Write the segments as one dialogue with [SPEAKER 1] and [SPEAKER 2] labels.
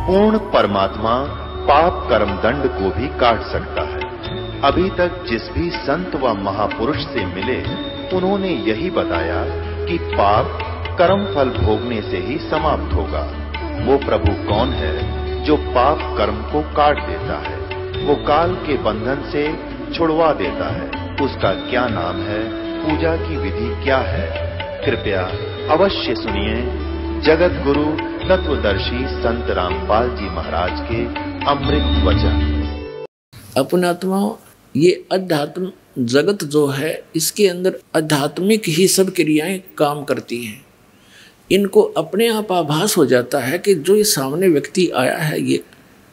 [SPEAKER 1] पूर्ण परमात्मा पाप कर्म दंड को भी काट सकता है। अभी तक जिस भी संत व महापुरुष से मिले, उन्होंने यही बताया कि पाप कर्म फल भोगने से ही समाप्त होगा। वो प्रभु कौन है जो पाप कर्म को काट देता है, वो काल के बंधन से छुड़वा देता है। उसका क्या नाम है, पूजा की विधि क्या है? कृपया अवश्य सुनिए जगत गुरु तत्वदर्शी संत रामपाल जी महाराज के अमृत वचन।
[SPEAKER 2] अपनात्माओं, ये अध्यात्म जगत जो है, इसके अंदर आध्यात्मिक ही सब क्रियाएं काम करती हैं। इनको अपने आप आभास हो जाता है कि जो ये सामने व्यक्ति आया है ये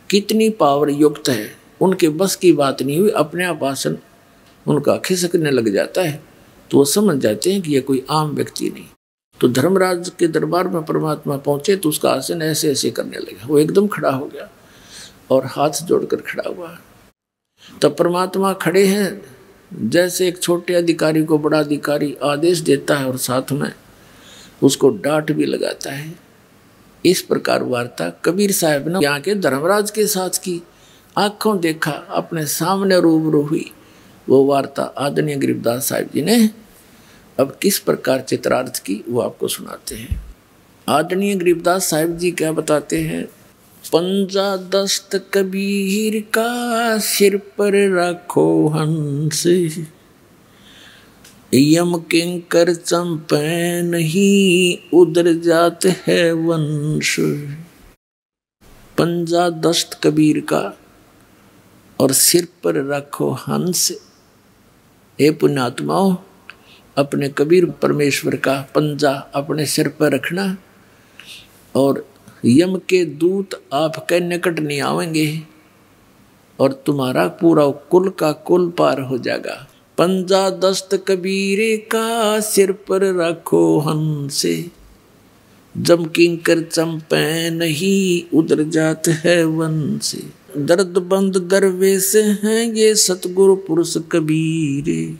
[SPEAKER 2] कितनी पावर युक्त है। उनके बस की बात नहीं हुई, अपने आप आसन उनका खिसकने लग जाता है, तो वो समझ जाते हैं कि ये कोई आम व्यक्ति नहीं। तो धर्मराज के दरबार में परमात्मा पहुंचे तो उसका आसन ऐसे ऐसे करने लगा। वो एकदम खड़ा हो गया और हाथ जोड़कर खड़ा हुआ। तब परमात्मा खड़े हैं, जैसे एक छोटे अधिकारी को बड़ा अधिकारी आदेश देता है और साथ में उसको डांट भी लगाता है। इस प्रकार वार्ता कबीर साहब ने यहाँ के धर्मराज के साथ की। आंखों देखा, अपने सामने रूबरू हुई वो वार्ता आदरणीय गरीबदास साहिब जी ने अब किस प्रकार चित्रार्थ की वो आपको सुनाते हैं। आदरणीय गरीबदास साहिब जी क्या बताते हैं? पंजा दस्त कबीर का सिर पर रखो हंस, यम किंकर चंपे नहीं उधर जात है वंश। पंजा दस्त कबीर का और सिर पर रखो हंस। हे पुण्यात्माओं, अपने कबीर परमेश्वर का पंजा अपने सिर पर रखना और यम के दूत आपके निकट नहीं आवेंगे और तुम्हारा पूरा कुल का कुल पार हो जाएगा। पंजा दस्त कबीरे का सिर पर रखो हंसे, जम किंकर चंपे नहीं उधर जात है वंशे। दर्द बंद दरवेश हैं ये सतगुरु पुरुष कबीरे,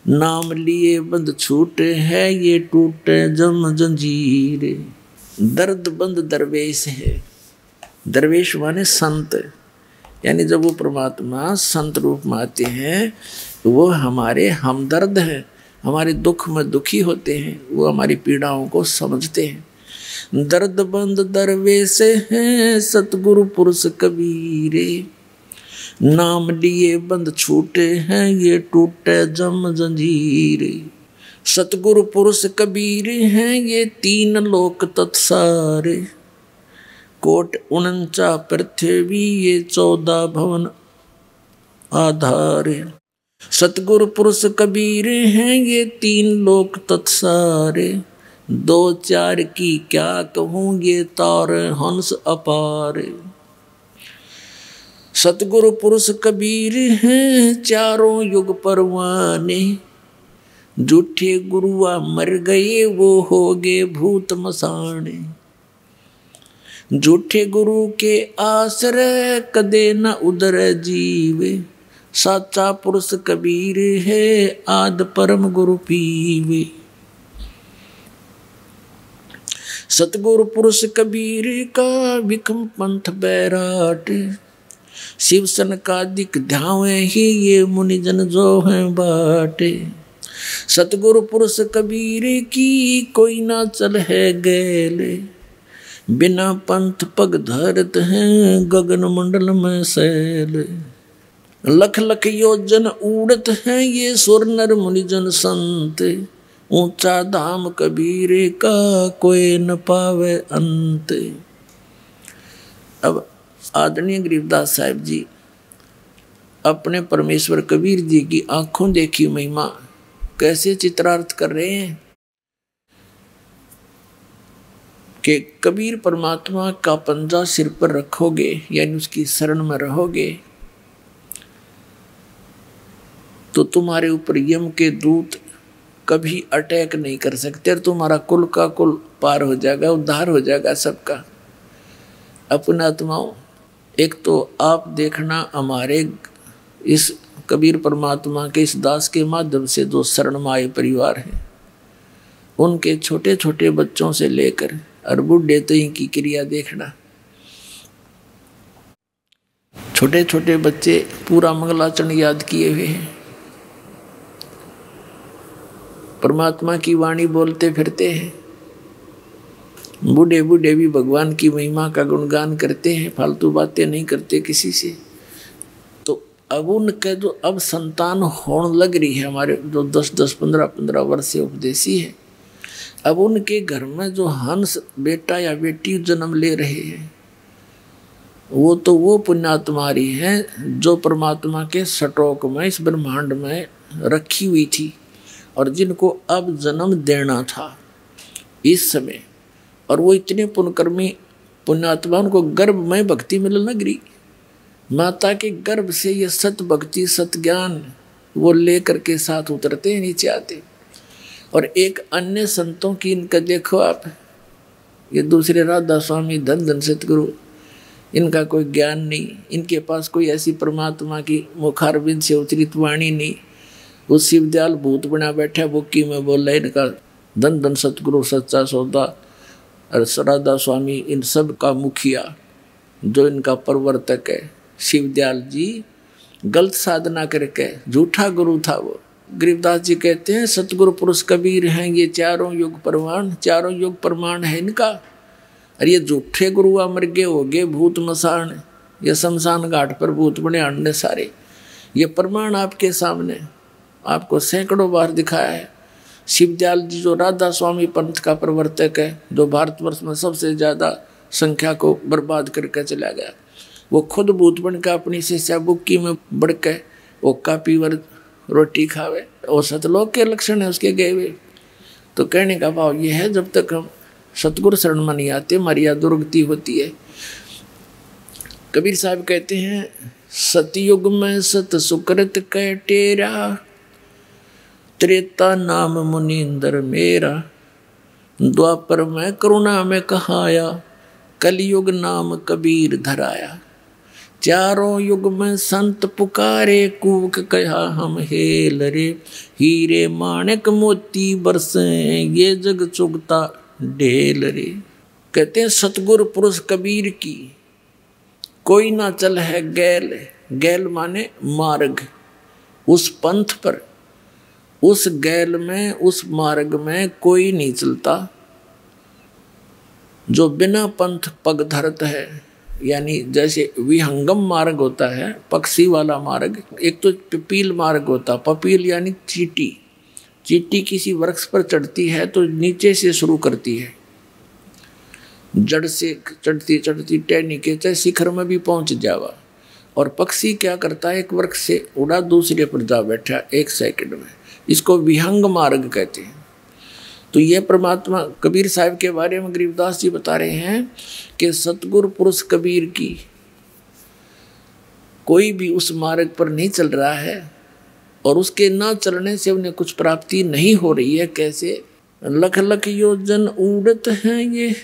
[SPEAKER 2] नाम लिए बंद छूटे है ये टूटे जम जंजीरे। दर्द बंद दरवेश है, दरवेश माने संत, यानी जब वो परमात्मा संत रूप में आते हैं वो हमारे हमदर्द हैं, हमारे दुख में दुखी होते हैं, वो हमारी पीड़ाओं को समझते हैं। दर्द बंद दरवेश हैं सतगुरु पुरुष कबीरे, नाम लिए बंद छूटे हैं ये टूटे जम जंजीरे। सतगुरु पुरुष कबीर हैं ये तीन लोक तत्सारे, कोट 49 पृथ्वी ये 14 भवन आधारे। सतगुरु पुरुष कबीर हैं ये तीन लोक तत्सारे, 2-4 की क्या कहूँ ये तार हंस अपारे। सतगुरु पुरुष कबीर हैं चारों युग परवाने, झूठे गुरुआ मर गए वो हो गए भूत मसाने। झूठे गुरु के आश्रय कदे न उदर जीवे, साचा पुरुष कबीर है आद परम गुरु पीवे। सतगुरु पुरुष कबीर का विक्रम पंथ बैराट, शिव सन का दिक ध्यावे ही ये मुनिजन जो हैं बाटे। सतगुरु पुरुष कबीर की कोई ना चल है गैले, बिना पंथ पग धरत हैं गगन मंडल में सैल। लख लख योजन उड़त हैं ये सुर नर मुनिजन संत, ऊंचा धाम कबीर का कोई न पावे अंत। अब आदरणीय गरीबदास साहिब जी अपने परमेश्वर कबीर जी की आंखों देखी महिमा कैसे चित्रार्थ कर रहे हैं कि कबीर परमात्मा का पंजा सिर पर रखोगे यानी उसकी शरण में रहोगे तो तुम्हारे ऊपर यम के दूत कभी अटैक नहीं कर सकते और तुम्हारा कुल का कुल पार हो जाएगा, उद्धार हो जाएगा सबका। अपने आत्माओं, एक तो आप देखना हमारे इस कबीर परमात्मा के इस दास के माध्यम से जो शरण में आए परिवार है, उनके छोटे छोटे बच्चों से लेकर और बुढ़े तक की क्रिया देखना। छोटे छोटे बच्चे पूरा मंगलाचरण याद किए हुए हैं, परमात्मा की वाणी बोलते फिरते हैं। बूढ़े बूढ़े भी भगवान की महिमा का गुणगान करते हैं, फालतू बातें नहीं करते किसी से। तो अब उनके जो अब संतान होने लग रही है, हमारे जो 10-10, 15-15 वर्ष से उपदेशी है, अब उनके घर में जो हंस बेटा या बेटी जन्म ले रहे हैं, वो तो वो पुण्यात्मा रही हैं जो परमात्मा के सटोक में इस ब्रह्मांड में रखी हुई थी, और जिनको अब जन्म देना था इस समय। और वो इतने पुण्यकर्मी पुण्यात्मा, उनको गर्भ में भक्ति मिलने लग रही। माता के गर्भ से ये सत भक्ति सत ज्ञान वो लेकर के साथ उतरते नीचे आते। और एक अन्य संतों की इनका देखो आप, ये दूसरे राधा स्वामी धन धन सतगुरु, इनका कोई ज्ञान नहीं, इनके पास कोई ऐसी परमात्मा की मुखारबिंद से उतरित वाणी नहीं। वो शिवदयाल भूत बना बैठा बुक्की में बोल रहा है, इनका धन धन सतगुरु सच्चा सौदा और राधा स्वामी इन सब का मुखिया जो इनका प्रवर्तक है शिवदयाल जी, गलत साधना करके झूठा गुरु था वो। गरीबदास जी कहते हैं सतगुरु पुरुष कबीर हैं ये चारों युग प्रमाण, चारों युग प्रमाण है इनका। और ये झूठे गुरु मरगे हो गए भूत मसान, ये शमशान घाट पर भूत बने आने सारे। ये प्रमाण आपके सामने आपको सैकड़ों बार दिखाया है। शिवदयाल जी जो राधा स्वामी पंथ का प्रवर्तक है, जो भारतवर्ष में सबसे ज़्यादा संख्या को बर्बाद करके चला गया, वो खुद भूत बन के अपनी शिष्या बुक्की में बढ़ के वो कापीवर रोटी खावे, वो सतलोक के लक्षण है उसके गए हुए। तो कहने का भाव ये है, जब तक हम सतगुरु शरण में नहीं आते हमारी यह दुर्गति होती है। कबीर साहब कहते हैं सतयुग में सत सुकृत कै टेरा, त्रेता नाम मुनींद्र मेरा, द्वापर में करुणा में कहाया, कलयुग नाम कबीर धराया। चारों युग में संत पुकारे, कूक कहा हम हेल रे, हीरे माणिक मोती बरसे, ये जग चुगता ढेल रे। कहते हैं सतगुरु पुरुष कबीर की कोई ना चल है गैल, गैल माने मार्ग, उस पंथ पर उस गैल में उस मार्ग में कोई नहीं चलता जो बिना पंथ पग धरत है। यानी जैसे विहंगम मार्ग होता है पक्षी वाला मार्ग, एक तो पिपील मार्ग होता, पपील यानी चींटी, चींटी किसी वृक्ष पर चढ़ती है तो नीचे से शुरू करती है, जड़ से चढ़ती चढ़ती टहनी के चाहे शिखर में भी पहुंच जावा। और पक्षी क्या करता है, एक वृक्ष से उड़ा दूसरे पर जा बैठा 1 सेकंड में, इसको विहंग मार्ग कहते हैं। तो ये परमात्मा कबीर साहब के बारे में गरीबदास जी बता रहे हैं कि सतगुरु पुरुष कबीर की कोई भी उस मार्ग पर नहीं चल रहा है और उसके ना चलने से उन्हें कुछ प्राप्ति नहीं हो रही है। कैसे? लख लख योजन उड़त हैं ये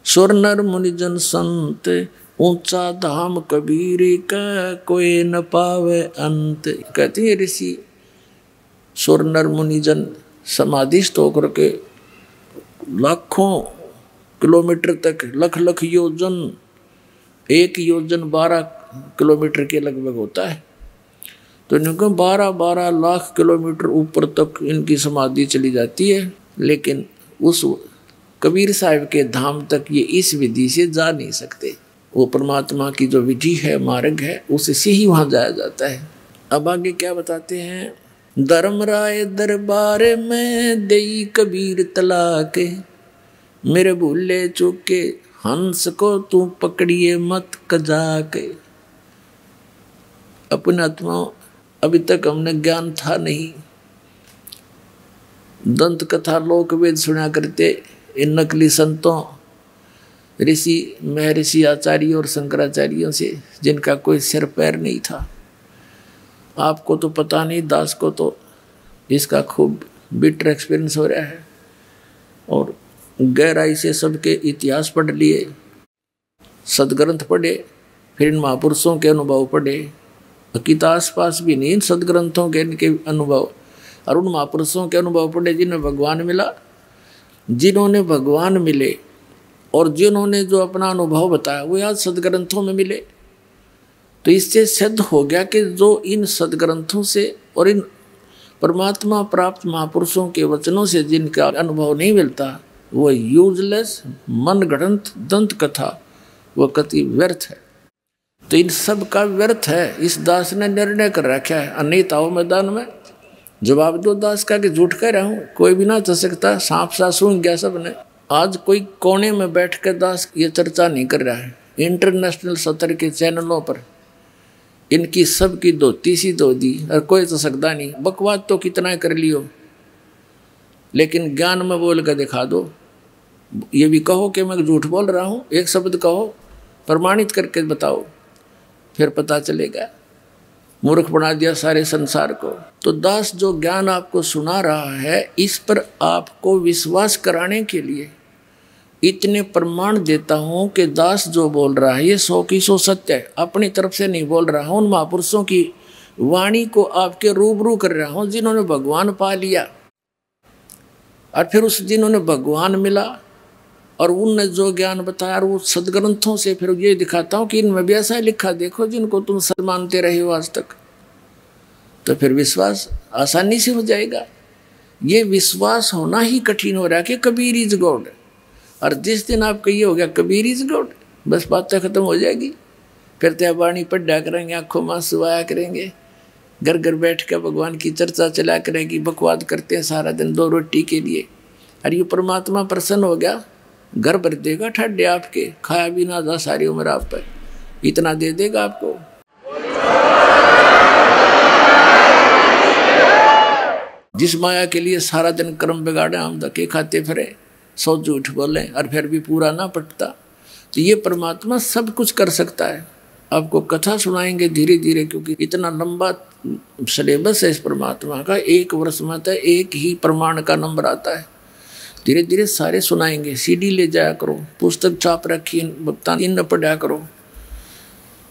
[SPEAKER 2] सुर नर मुनिजन संत, ऊंचा धाम कबीर का कोई न पावे अंत। कहते हैं ऋषि सुर नर मुनिजन समाधिस्थ होकर के लाखों किलोमीटर तक, लख लख योजन, 1 योजन 12 किलोमीटर के लगभग होता है, तो इनको 12-12 लाख किलोमीटर ऊपर तक इनकी समाधि चली जाती है। लेकिन उस कबीर साहब के धाम तक ये इस विधि से जा नहीं सकते। वो परमात्मा की जो विधि है, मार्ग है, उससे ही वहाँ जाया जाता है। अब आगे क्या बताते हैं, धर्मराय दरबार में देई कबीर तलाक, मेरे भूले चूके हंस को तू पकड़िए मत कजाक। अपने आत्मा अभी तक हमने ज्ञान था नहीं, दंत कथा लोक वेद सुना करते इन नकली संतों, ऋषि महर्षि आचार्य और शंकराचार्यों से, जिनका कोई सिर पैर नहीं था। आपको तो पता नहीं, दास को तो इसका खूब बिटर एक्सपीरियंस हो रहा है और गहराई से सबके इतिहास पढ़ लिए, सदग्रंथ पढ़े, फिर इन महापुरुषों के अनुभव पढ़े। गीता आसपास भी नहीं, इन सदग्रंथों के इनके अनुभव और उन महापुरुषों के अनुभव पढ़े जिन्हें भगवान मिला, जिन्होंने भगवान मिले और जिन्होंने जो अपना अनुभव बताया वो आज सदग्रंथों में मिले। तो इससे सिद्ध हो गया कि जो इन सदग्रंथों से और इन परमात्मा प्राप्त महापुरुषों के वचनों से जिनका अनुभव नहीं मिलता वो यूजलेस मनगढ़ंत दंत कथा वो कति व्यर्थ है। तो इन सब का व्यर्थ है। इस दास ने निर्णय कर रखा है, अनेताओं मैदान में जवाब दो दास का कि झूठ कह रहा हूँ, कोई भी ना चल सकता, सांप सा सूंघ गया सबने। आज कोई कोने में बैठ कर दास ये चर्चा नहीं कर रहा है। इंटरनेशनल स्तर के चैनलों पर इनकी सब की धोती सी धो दी और कोई तो सकता नहीं। बकवाद तो कितना कर लियो, लेकिन ज्ञान में बोल कर दिखा दो। ये भी कहो कि मैं झूठ बोल रहा हूँ, एक शब्द कहो, प्रमाणित करके बताओ, फिर पता चलेगा। मूर्ख बना दिया सारे संसार को। तो दास जो ज्ञान आपको सुना रहा है, इस पर आपको विश्वास कराने के लिए इतने प्रमाण देता हूं कि दास जो बोल रहा है ये 100 की 100 सत्य है। अपनी तरफ से नहीं बोल रहा हूं, उन महापुरुषों की वाणी को आपके रूबरू कर रहा हूं जिन्होंने भगवान पा लिया और फिर उस जिन्होंने भगवान मिला और उनने जो ज्ञान बताया, और वो सदग्रंथों से फिर ये दिखाता हूँ कि इनमें भी ऐसा लिखा, देखो जिनको तुम सच मानते रहे हो आज तक। तो फिर विश्वास आसानी से हो जाएगा। ये विश्वास होना ही कठिन हो रहा है कि कबीर इज गॉड। और जिस दिन आपका ये हो गया कबीर इज गॉड, बस बातें खत्म हो जाएगी। फिर त्यावाणी पढ़ा करेंगे, आंखों में आंसू आया करेंगे, घर घर बैठ कर भगवान की चर्चा चला करेगी। बकवाद करते हैं सारा दिन 2 रोटी के लिए। और ये परमात्मा प्रसन्न हो गया, घर भर देगा ठड्डे आपके, खाया भी ना जा सारी उम्र आप पर, इतना दे देगा आपको। जिस माया के लिए सारा दिन कर्म बिगाड़े, हम धक्के खाते फिरे, 100 झूठ बोले और फिर भी पूरा ना पटता। तो ये परमात्मा सब कुछ कर सकता है। आपको कथा सुनाएंगे धीरे धीरे, क्योंकि इतना लंबा सिलेबस है इस परमात्मा का। 1 वर्ष में तो एक ही प्रमाण का नंबर आता है। धीरे धीरे सारे सुनाएंगे। CD ले जाया करो, पुस्तक छाप रखी, भक्तान इन पढ़ा करो।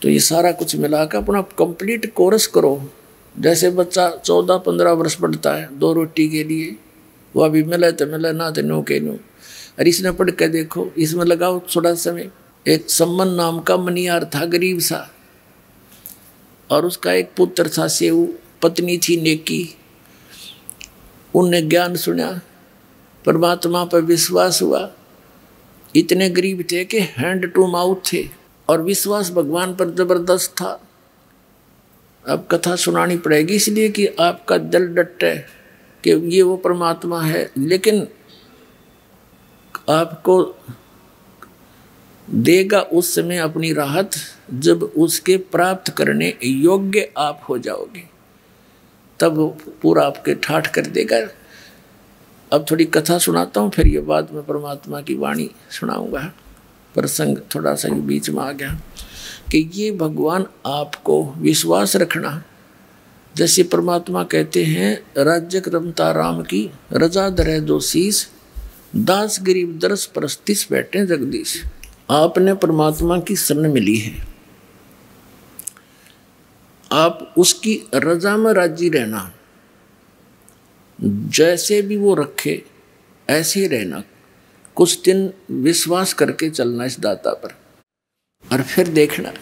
[SPEAKER 2] तो ये सारा कुछ मिला कर अपना कंप्लीट कोर्स करो। जैसे बच्चा 14-15 वर्ष पढ़ता है 2 रोटी के लिए, वो अभी मिले तो मिले, ना तो नो के नो। और इसने पढ़ के देखो, इसमें लगाओ थोड़ा समय। एक सम्मन नाम का मनियार था, गरीब सा, और उसका एक पुत्र था सेऊ, पत्नी थी नेकी। उनने ज्ञान सुना, परमात्मा पर विश्वास हुआ। इतने गरीब थे कि हैंड टू माउथ थे, और विश्वास भगवान पर जबरदस्त था। अब कथा सुनानी पड़ेगी इसलिए कि आपका दिल डटे कि ये वो परमात्मा है। लेकिन आपको देगा उस समय अपनी राहत, जब उसके प्राप्त करने योग्य आप हो जाओगे, तब पूरा आपके ठाठ कर देगा। अब थोड़ी कथा सुनाता हूँ, फिर ये बाद में परमात्मा की वाणी सुनाऊंगा। प्रसंग थोड़ा सा बीच में आ गया कि ये भगवान आपको विश्वास रखना। जैसे परमात्मा कहते हैं, राज्य रमता राम की रजा धरे दो शीस, दास गरीब दरस परस्तिस बैठे जगदीश। आपने परमात्मा की शरण मिली है, आप उसकी रजा में राजी रहना। जैसे भी वो रखे ऐसे ही रहना। कुछ दिन विश्वास करके चलना इस दाता पर, और फिर देखना।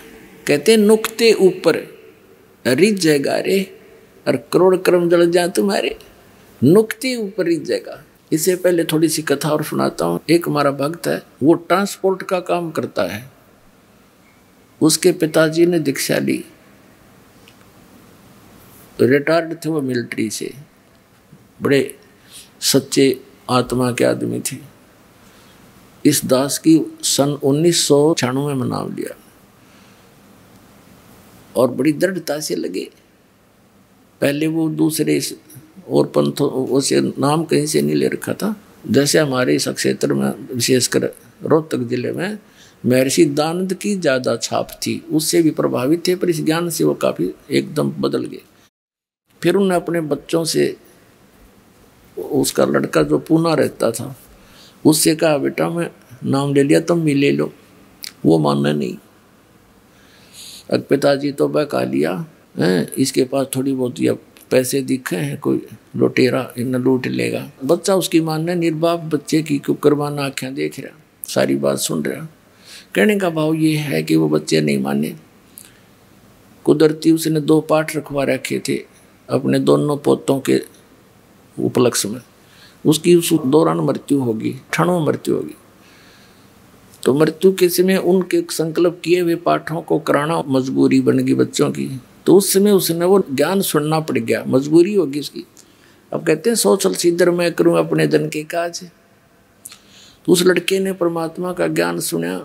[SPEAKER 2] कहते नुक्ते ऊपर रिझ जाएगा रे, और करोड़ कर्म जल जाए तुम्हारे। नुक्ते ऊपर रिझ जाएगा। इससे पहले थोड़ी सी कथा और सुनाता हूँ। एक हमारा भक्त है, वो ट्रांसपोर्ट का काम करता है। उसके पिताजी ने दीक्षा ली, रिटायर्ड थे वो मिलिट्री से, बड़े सच्चे आत्मा के आदमी थे। इस दास की सन 1996 में नाम लिया और बड़ी दृढ़ता से लगे। पहले वो दूसरे और पंथों से नाम कहीं से नहीं ले रखा था। जैसे हमारे इस क्षेत्र में, विशेषकर रोहतक जिले में, महर्षि दानंद की ज़्यादा छाप थी, उससे भी प्रभावित थे, पर इस ज्ञान से वो काफ़ी एकदम बदल गए। फिर उन्होंने अपने बच्चों से, उसका लड़का जो पूना रहता था, उससे कहा बेटा मैं नाम ले लिया, तुम भी ले लो। वो मानना नहीं। अब पिताजी तो बहका लिया है, इसके पास थोड़ी बहुत या पैसे दिखे हैं, कोई लुटेरा इन लूट लेगा। बच्चा उसकी मानना, निर्बाप बच्चे की कुकरमाना आँखें देख रहा, सारी बात सुन रहा। कहने का भाव ये है कि वो बच्चे नहीं माने। कुदरती उसने 2 पाठ रखवा रखे थे अपने दोनों पोतों के उपलक्ष्य में। उसकी उस दौरान मृत्यु होगी, क्षणों मृत्यु होगी। तो मृत्यु के समय उनके संकल्प किए हुए पाठों को कराना मजबूरी बन गई बच्चों की। तो उस समय उसने वो ज्ञान सुनना पड़ गया, मजबूरी होगी उसकी। अब कहते हैं सोचल सिद्धर मैं करूं अपने धन के काज। तो उस लड़के ने परमात्मा का ज्ञान सुना।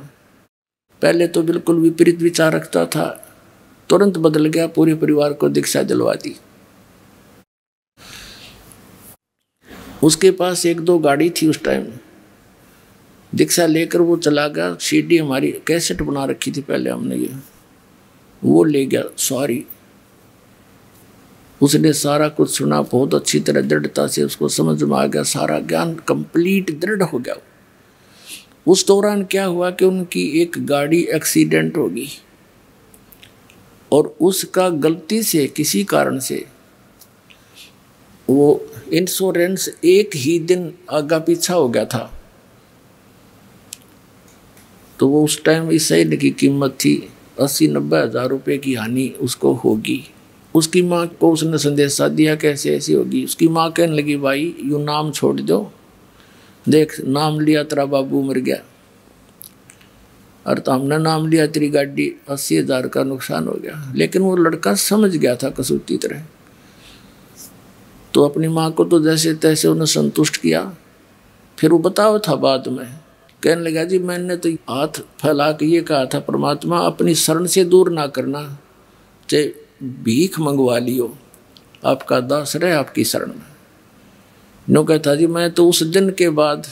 [SPEAKER 2] पहले तो बिल्कुल विपरीत विचार रखता था, तुरंत बदल गया, पूरे परिवार को दीक्षा दिलवा दी। उसके पास 1-2 गाड़ी थी उस टाइम। दीक्षा लेकर वो चला गया। सीडी हमारी कैसेट बना रखी थी पहले हमने, ये वो ले गया सॉरी। उसने सारा कुछ सुना, बहुत अच्छी तरह दृढ़ता से उसको समझ में आ गया, सारा ज्ञान कंप्लीट दृढ़ हो गया। उस दौरान क्या हुआ कि उनकी एक गाड़ी एक्सीडेंट हो गई और उसका गलती से किसी कारण से वो इंश्योरेंस 1 ही दिन आगा पीछा हो गया था। तो वो उस टाइम इस शहर की कीमत थी 80-90 हज़ार रुपये की हानि उसको होगी। उसकी माँ को उसने संदेशा दिया कैसे ऐसी होगी। उसकी माँ कहने लगी भाई यूँ नाम छोड़ दो, देख नाम लिया तेरा बाबू मर गया, और तो हमने नाम लिया तेरी गाड़ी 80 हज़ार का नुकसान हो गया। लेकिन वो लड़का समझ गया था कसूती तरह। तो अपनी माँ को तो जैसे तैसे उन्हें संतुष्ट किया। फिर वो बताओ था बाद में, कहने लगा जी मैंने तो हाथ फैला के ये कहा था परमात्मा अपनी शरण से दूर ना करना, चाहे भीख मंगवा लियो, आपका दास रहे आपकी शरण में। नो कहता जी मैं तो उस दिन के बाद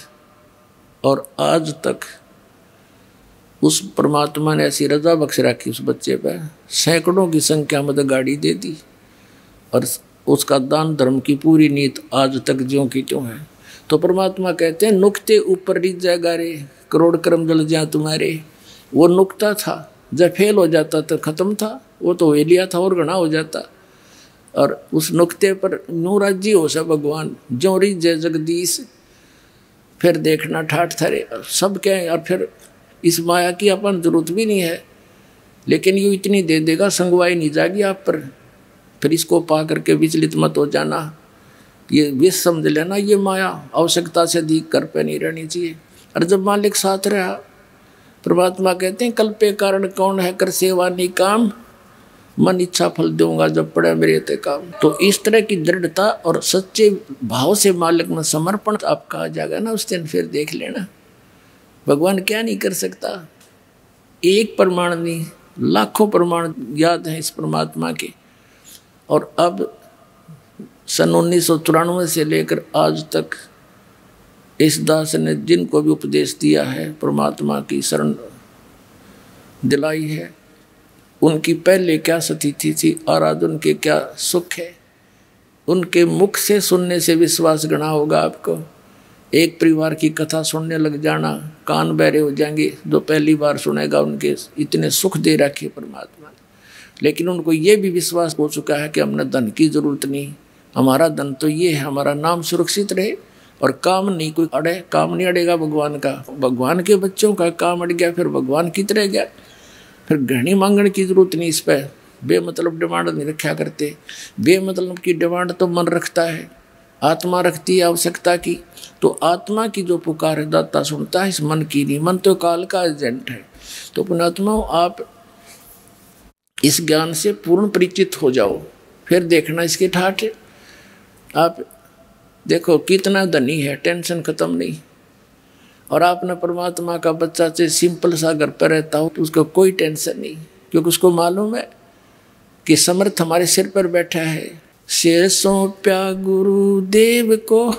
[SPEAKER 2] और आज तक उस परमात्मा ने ऐसी रजा बख्श रखी उस बच्चे पे, सैकड़ों की संख्या में तो गाड़ी दे दी, और उसका दान धर्म की पूरी नीत आज तक ज्यों की त्यों है। तो परमात्मा कहते हैं नुक्ते ऊपर रिझ जाएगा रे, करोड़ कर्म जल जाए तुम्हारे। वो नुक्ता था, जब फेल हो जाता तो खत्म था, वो तो वे लिया था और घना हो जाता। और उस नुक्ते पर नू राजी हो सा भगवान, ज्यों रिझ जय जगदीश, फिर देखना ठाठ थरे सब क्या है। और फिर इस माया की अपन जरूरत भी नहीं है, लेकिन यूँ इतनी दे देगा संगवाई नहीं जाएगी आप पर। फिर इसको पा करके विचलित मत हो जाना, ये विष समझ लेना ये माया आवश्यकता से अधिक कर पे नहीं रहनी चाहिए। और जब मालिक साथ रहा, परमात्मा कहते हैं कल्पे कारण कौन है कर सेवा नहीं काम, मन इच्छा फल दूंगा जब पड़े मेरे ते काम। तो इस तरह की दृढ़ता और सच्चे भाव से मालिक में समर्पण आपका आ जाएगा ना उस दिन, फिर देख लेना भगवान क्या नहीं कर सकता। एक प्रमाण नहीं लाखों प्रमाण याद हैं इस परमात्मा के। और अब सन 1994 से लेकर आज तक इस दास ने जिनको भी उपदेश दिया है, परमात्मा की शरण दिलाई है, उनकी पहले क्या स्थिति थी और आज उनके क्या सुख है, उनके मुख से सुनने से विश्वास गणा होगा आपको। एक परिवार की कथा सुनने लग जाना, कान बहरे हो जाएंगे। जो पहली बार सुनेगा उनके इतने सुख दे रखे परमात्मा ने। लेकिन उनको ये भी विश्वास हो चुका है कि हमने धन की जरूरत नहीं, हमारा धन तो ये है, हमारा नाम सुरक्षित रहे और काम नहीं कोई अड़े। काम नहीं अड़ेगा भगवान का, भगवान के बच्चों का काम अड़ गया फिर भगवान की तरह गया। फिर घनी मांगने की जरूरत नहीं, इस पर बेमतलब डिमांड नहीं रखा करते। बेमतलब की डिमांड तो मन रखता है, आत्मा रखती है आवश्यकता की। तो आत्मा की जो पुकार है दाता सुनता है, इस मन की नहीं। मन तो काल का एजेंट है। तो पुणात्मा आप इस ज्ञान से पूर्ण परिचित हो जाओ, फिर देखना इसके ठाठ। आप देखो कितना धनी है, टेंशन खत्म नहीं। और आपने परमात्मा का बच्चा चाहे सिंपल सा घर पर रहता हो तो उसको कोई टेंशन नहीं, क्योंकि उसको मालूम है कि समर्थ हमारे सिर पर बैठा है। शेर सौंप्या गुरुदेव को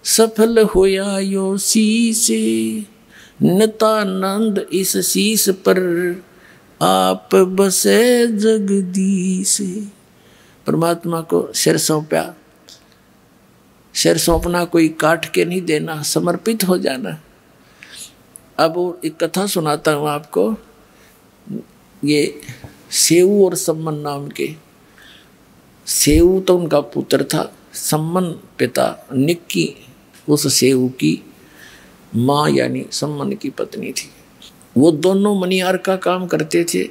[SPEAKER 2] सफल होया यो शीश, नितानंद इस शीश पर आप बसे जगदीश। परमात्मा को सिर सौंपा, सिर सौंपना कोई काट के नहीं देना, समर्पित हो जाना। अब एक कथा सुनाता हूँ आपको। ये सेऊ और सम्मन नाम के, सेऊ तो उनका पुत्र था, सम्मन पिता, निक्की उस सेऊ की माँ यानी सम्मन की पत्नी थी। वो दोनों मनियार का काम करते थे।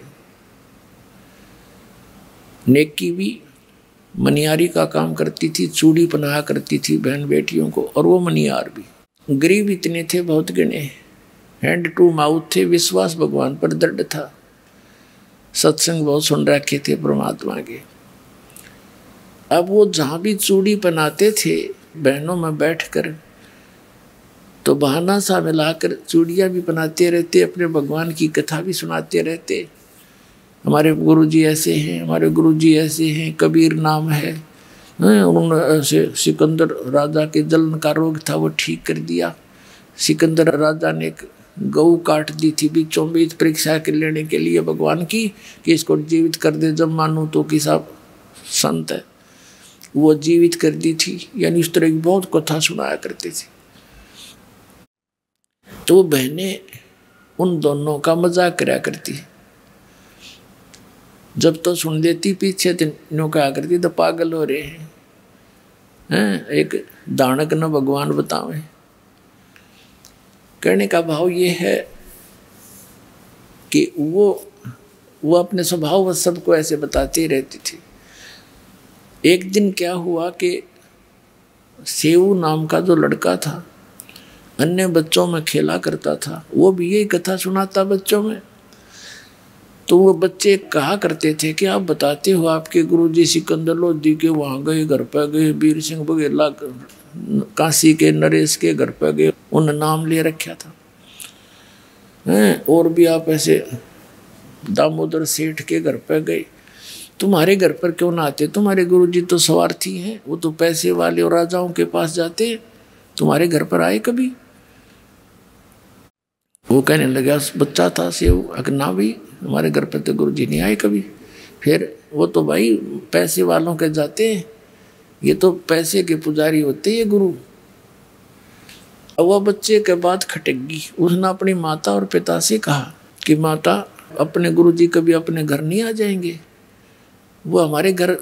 [SPEAKER 2] नेकी भी मनियारी का काम करती थी, चूड़ी पहनाया करती थी बहन बेटियों को, और वो मनियार भी। गरीब इतने थे बहुत गिने, हैंड टू माउथ थे, विश्वास भगवान पर दृढ़ था, सत्संग बहुत सुन रखे थे परमात्मा के। अब वो जहाँ भी चूड़ी पहनाते थे बहनों में बैठकर, तो बहाना सा मिलाकर चूड़ियाँ भी पहनाते रहते, अपने भगवान की कथा भी सुनाते रहते। हमारे गुरुजी ऐसे हैं, हमारे गुरुजी ऐसे हैं, कबीर नाम है, उन्होंने ऐसे सिकंदर राजा के जलन का रोग था वो ठीक कर दिया। सिकंदर राजा ने एक गऊ काट दी थी बीचों बीच परीक्षा के लेने के लिए भगवान की, कि इसको जीवित कर दे, जब मानूं तो कि साहब संत है, वो जीवित कर दी थी। यानी इस तरह की बहुत कथा सुनाया करते थे। तो बहनें उन दोनों का मजाक करा करती, जब तो सुन लेती पीछे तीनों कहा करती तो पागल हो रहे हैं, एक दानक न भगवान बतावे। कहने का भाव ये है कि वो अपने स्वभाव व सबको ऐसे बताते रहती थी। एक दिन क्या हुआ कि सेऊ नाम का जो लड़का था अन्य बच्चों में खेला करता था, वो भी यही कथा सुनाता बच्चों में। तो वो बच्चे कहा करते थे कि आप बताते हो आपके गुरुजी सिकंदर लोधी के वहाँ गए, घर पर गए, वीर सिंह बघेला काशी के नरेश के घर पर गए, उन नाम ले रखा था, और भी आप ऐसे दामोदर सेठ के घर पर गए, तुम्हारे घर पर क्यों ना आते? तुम्हारे गुरुजी तो स्वार्थी हैं, वो तो पैसे वाले और राजाओं के पास जाते, तुम्हारे घर पर आए कभी? वो कहने लगा बच्चा था सेव, ना भी हमारे घर पर तो गुरुजी नहीं आए कभी। फिर वो तो भाई पैसे वालों के जाते हैं, ये तो पैसे के पुजारी होते ये गुरु। अब वह बच्चे के बाद खटकी, उसने अपनी माता और पिता से कहा कि माता अपने गुरुजी कभी अपने घर नहीं आ जाएंगे? वो हमारे घर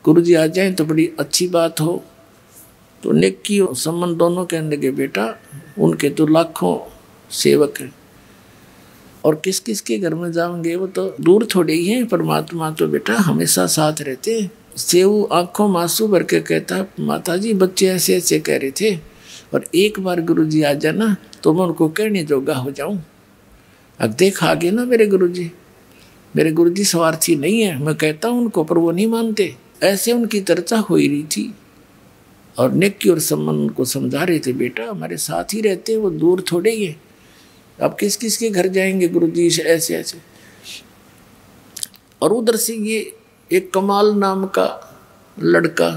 [SPEAKER 2] गुरुजी आ जाएं तो बड़ी अच्छी बात हो। तो नेकी और संबंध दोनों कहने लगे बेटा उनके तो लाखों सेवक हैं, और किस किस के घर में जाओगे, वो तो दूर थोड़े ही हैं, परमात्मा तो बेटा हमेशा साथ रहते हैं। सेऊ आंखों मासूम भर के कहता माता जी बच्चे ऐसे ऐसे कह रहे थे, और एक बार गुरुजी आ जाना तो मैं उनको कहने जोगा हो जाऊं। अब देख आगे ना मेरे गुरुजी स्वार्थी नहीं है, मैं कहता हूं उनको पर वो नहीं मानते। ऐसे उनकी चर्चा हो ही रही थी, और नेकी और संबंध को समझा रहे थे बेटा हमारे साथ ही रहते हैं, वो दूर थोड़े ही है, अब किस किस के घर जाएंगे गुरुजी से ऐसे ऐसे। और उधर से ये एक कमाल नाम का लड़का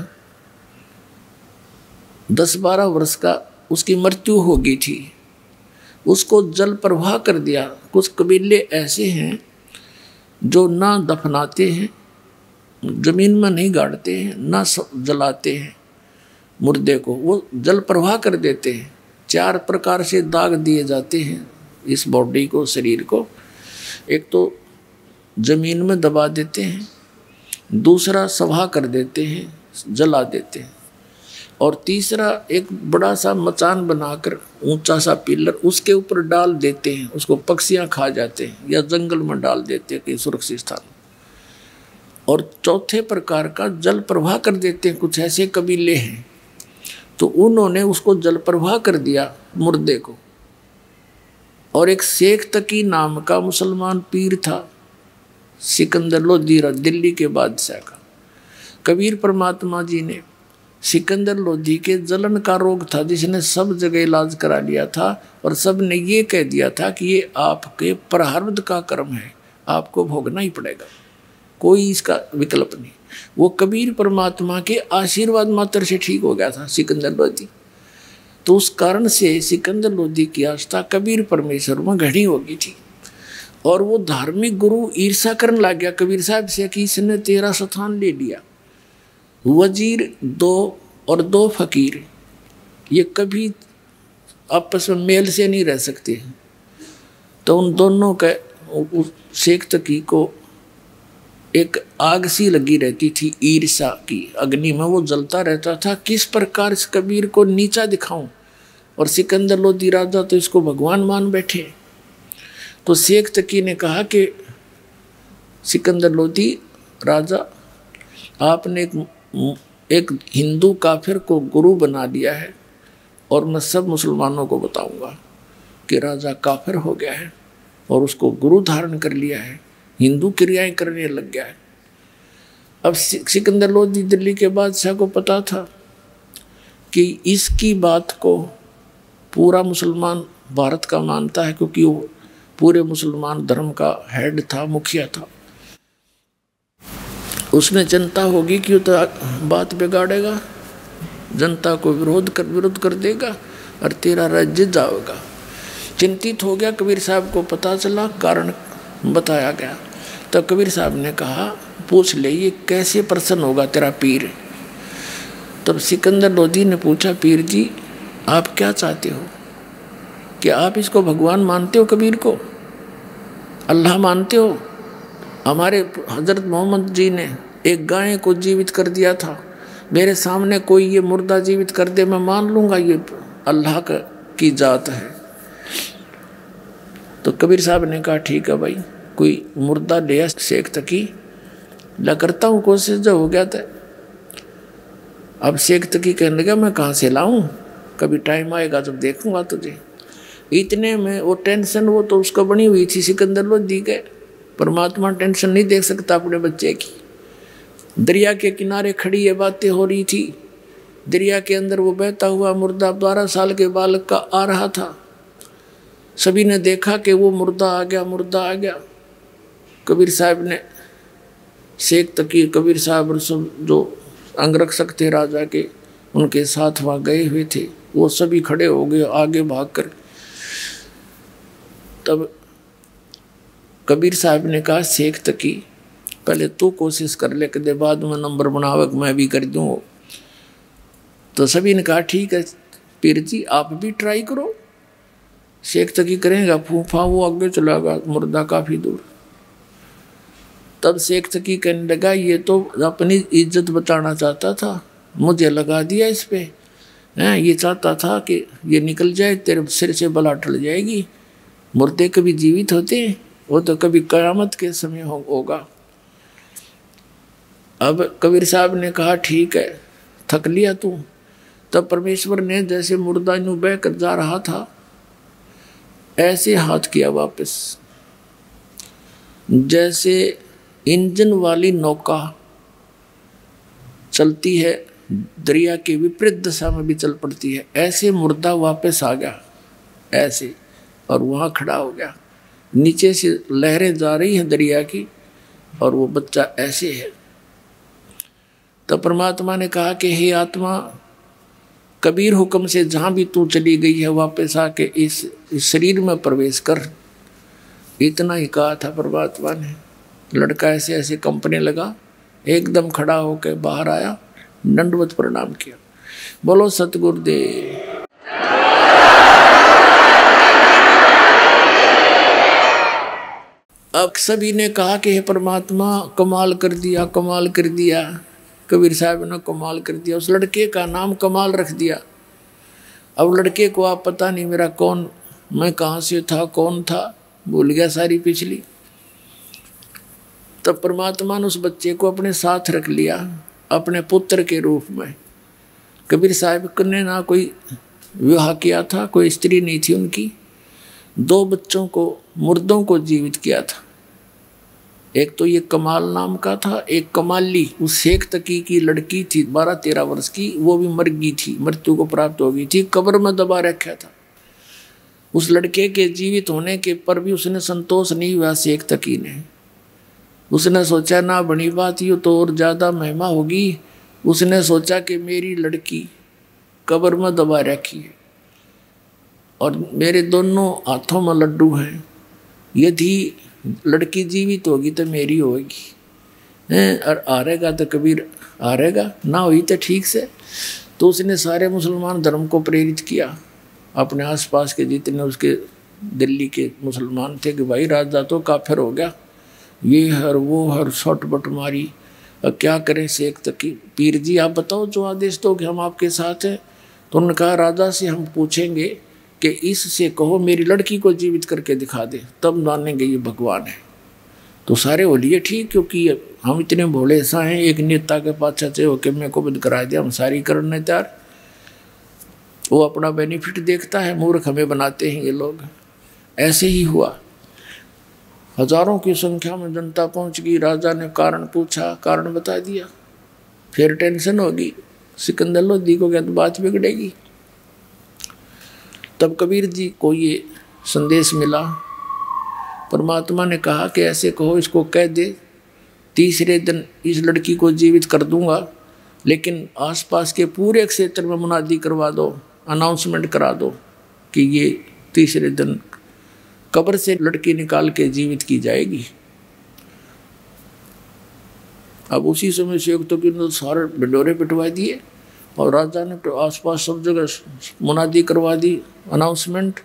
[SPEAKER 2] 10-12 वर्ष का, उसकी मृत्यु हो गई थी, उसको जल प्रवाह कर दिया। कुछ कबीले ऐसे हैं जो ना दफनाते हैं, जमीन में नहीं गाड़ते हैं, ना जलाते हैं मुर्दे को, वो जल प्रवाह कर देते हैं। 4 प्रकार से दाग दिए जाते हैं इस बॉडी को, शरीर को। एक तो जमीन में दबा देते हैं, दूसरा सभा कर देते हैं, जला देते हैं, और तीसरा एक बड़ा सा मचान बनाकर ऊंचा सा पिलर उसके ऊपर डाल देते हैं, उसको पक्षियां खा जाते हैं, या जंगल में डाल देते हैं कहीं सुरक्षित स्थान। और चौथे प्रकार का जल प्रवाह कर देते हैं। कुछ ऐसे कबीले हैं तो उन्होंने उसको जल प्रवाह कर दिया मुर्दे को। और एक शेख तकी नाम का मुसलमान पीर था, सिकंदर लोधी, दिल्ली के बादशाह का। कबीर परमात्मा जी ने सिकंदर लोधी के जलन का रोग था, जिसने सब जगह इलाज करा लिया था, और सब ने ये कह दिया था कि ये आपके प्रारब्ध का कर्म है, आपको भोगना ही पड़ेगा, कोई इसका विकल्प नहीं। वो कबीर परमात्मा के आशीर्वाद मात्र से ठीक हो गया था सिकंदर लोधी। तो उस कारण से सिकंदर लोधी की आस्था कबीर परमेश्वर में घड़ी हो गई थी। और वो धार्मिक गुरु ईर्षा करने लग गया कबीर साहब से कि इसने तेरा स्थान ले लिया। वजीर 2 और 2 फकीर ये कभी आपस में मेल से नहीं रह सकते। तो उन दोनों के शेख तकी को एक आग सी लगी रहती थी, ईर्षा की अग्नि में वो जलता रहता था, किस प्रकार इस कबीर को नीचा दिखाऊं। और सिकंदर लोधी राजा तो इसको भगवान मान बैठे। तो शेख तकी ने कहा कि सिकंदर लोधी राजा, आपने एक हिंदू काफिर को गुरु बना दिया है और मैं सब मुसलमानों को बताऊंगा कि राजा काफिर हो गया है और उसको गुरु धारण कर लिया है, हिंदू क्रियाएं करने लग गया है। अब सिकंदर लोदी दिल्ली के बादशाह को पता था कि इसकी बात को पूरा मुसलमान भारत का मानता है, क्योंकि वो पूरे मुसलमान धर्म का हेड था, मुखिया था। उसने जनता होगी कि वो तो बात बिगाड़ेगा, जनता को विरोध कर देगा और तेरा राज्य जाएगा। चिंतित हो गया। कबीर साहब को पता चला, कारण बताया गया। तब कबीर साहब ने कहा, पूछ ले ये कैसे प्रसन्न होगा तेरा पीर। तब सिकंदर लोदी ने पूछा, पीर जी आप क्या चाहते हो? कि आप इसको भगवान मानते हो, कबीर को अल्लाह मानते हो? हमारे हजरत मोहम्मद जी ने एक गाय को जीवित कर दिया था, मेरे सामने कोई ये मुर्दा जीवित कर दे, मैं मान लूँगा ये अल्लाह की जात है। तो कबीर साहब ने कहा ठीक है भाई, कोई मुर्दा ले शेख तकी ला, करता हूँ कोशिश, जो हो गया था। अब शेख तकी कहने लगा मैं कहाँ से लाऊं, कभी टाइम आएगा जब देखूंगा तुझे। इतने में वो टेंशन, वो तो उसको बनी हुई थी सिकंदर लोदी के। परमात्मा टेंशन नहीं देख सकता अपने बच्चे की। दरिया के किनारे खड़ी ये बातें हो रही थी। दरिया के अंदर वो बहता हुआ मुर्दा 12 साल के बालक का आ रहा था। सभी ने देखा कि वो मुर्दा आ गया, मुर्दा आ गया। कबीर साहब ने शेख तकी, कबीर साहब सब जो अंगरक्षक थे राजा के, उनके साथ वहाँ गए हुए थे, वो सभी खड़े हो गए आगे भाग कर। तब कबीर साहब ने कहा, शेख तकी पहले तू कोशिश कर ले, कदे बाद में नंबर बनावक मैं भी कर दूँ। तो सभी ने कहा ठीक है पीर जी आप भी ट्राई करो। शेख तकी करेगा, फूफा वो आगे चलागा, मुर्दा काफ़ी दूर। तब शेख तकी कहने लगा, ये तो अपनी इज्जत बचाना चाहता था, मुझे लगा दिया इस पे। ये चाहता था कि ये निकल जाए, तेरे सिर से बला टल जाएगी। मुर्दे कभी जीवित होते, वो तो कभी कयामत के समय होगा। अब कबीर साहब ने कहा ठीक है, थक लिया तू। तब परमेश्वर ने जैसे मुर्दा यूं बह कर जा रहा था, ऐसे हाथ किया वापस, जैसे इंजन वाली नौका चलती है, दरिया के विपरीत दिशा में भी चल पड़ती है, ऐसे मुर्दा वापस आ गया ऐसे, और वहाँ खड़ा हो गया। नीचे से लहरें जा रही हैं दरिया की, और वो बच्चा ऐसे है। तो परमात्मा ने कहा कि हे आत्मा, कबीर हुक्म से जहाँ भी तू चली गई है वापस आके इस शरीर में प्रवेश कर। इतना ही कहा था परमात्मा ने। लड़का ऐसे ऐसे कंपने लगा, एकदम खड़ा होकर बाहर आया, दंडवत प्रणाम किया। बोलो सतगुरुदेव। अब सभी ने कहा कि हे परमात्मा कमाल कर दिया, कमाल कर दिया। कबीर साहब ने कमाल कर दिया। उस लड़के का नाम कमाल रख दिया। अब लड़के को आप पता नहीं मेरा कौन, मैं कहाँ से था, कौन था, भूल गया सारी पिछली। तब परमात्मा ने उस बच्चे को अपने साथ रख लिया, अपने पुत्र के रूप में। कबीर साहब ने ना कोई विवाह किया था, कोई स्त्री नहीं थी उनकी। 2 बच्चों को, मुर्दों को जीवित किया था। एक तो ये कमाल नाम का था, एक कमाली उस शेख तकी की लड़की थी 12-13 वर्ष की, वो भी मर गई थी, मृत्यु को प्राप्त हो गई थी, कब्र में दबा रखा था। उस लड़के के जीवित होने के पर भी उसने संतोष नहीं हुआ शेख तकी ने। उसने सोचा ना बनी बात, ये तो और ज़्यादा महिमा होगी। उसने सोचा कि मेरी लड़की कब्र में दबा रखी है और मेरे दोनों हाथों में लड्डू हैं, यदि लड़की जीवित होगी तो मेरी होगी, और हारेगा तो कबीर हारेगा, ना हुई तो ठीक से। तो उसने सारे मुसलमान धर्म को प्रेरित किया, अपने आसपास के जितने उसके दिल्ली के मुसलमान थे, कि भाई राजा तो काफिर हो गया, ये हर वो हर शॉट बट मारी, अब क्या करें शेख तकी, पीर जी आप बताओ जो आदेश दो कि हम आपके साथ हैं। तो उन्होंने कहा राजा से हम पूछेंगे कि इससे कहो मेरी लड़की को जीवित करके दिखा दे, तब मानेंगे ये भगवान है। तो सारे बोलिए ठीक, क्योंकि हम इतने भोले सा हैं, एक नेता के पास से होके मेरे को बंद करा दिया, हम सारी करने तैयार। वो अपना बेनिफिट देखता है, मूर्ख हमें बनाते हैं ये लोग। ऐसे ही हुआ, हजारों की संख्या में जनता पहुंच गई। राजा ने कारण पूछा, कारण बता दिया, फिर टेंशन होगी, सिकंदर लोधी को क्या तो बात बिगड़ेगी। तब कबीर जी को ये संदेश मिला, परमात्मा ने कहा कि ऐसे कहो, इसको कह दे तीसरे दिन इस लड़की को जीवित कर दूंगा, लेकिन आसपास के पूरे क्षेत्र में मुनादी करवा दो, अनाउंसमेंट करा दो कि ये तीसरे दिन कब्र से लड़की निकाल के जीवित की जाएगी। अब उसी समय सेवकों की सारे ढिंडोरे पिटवा दिए और राजा ने तो आसपास सब जगह मुनादी करवा दी, अनाउंसमेंट।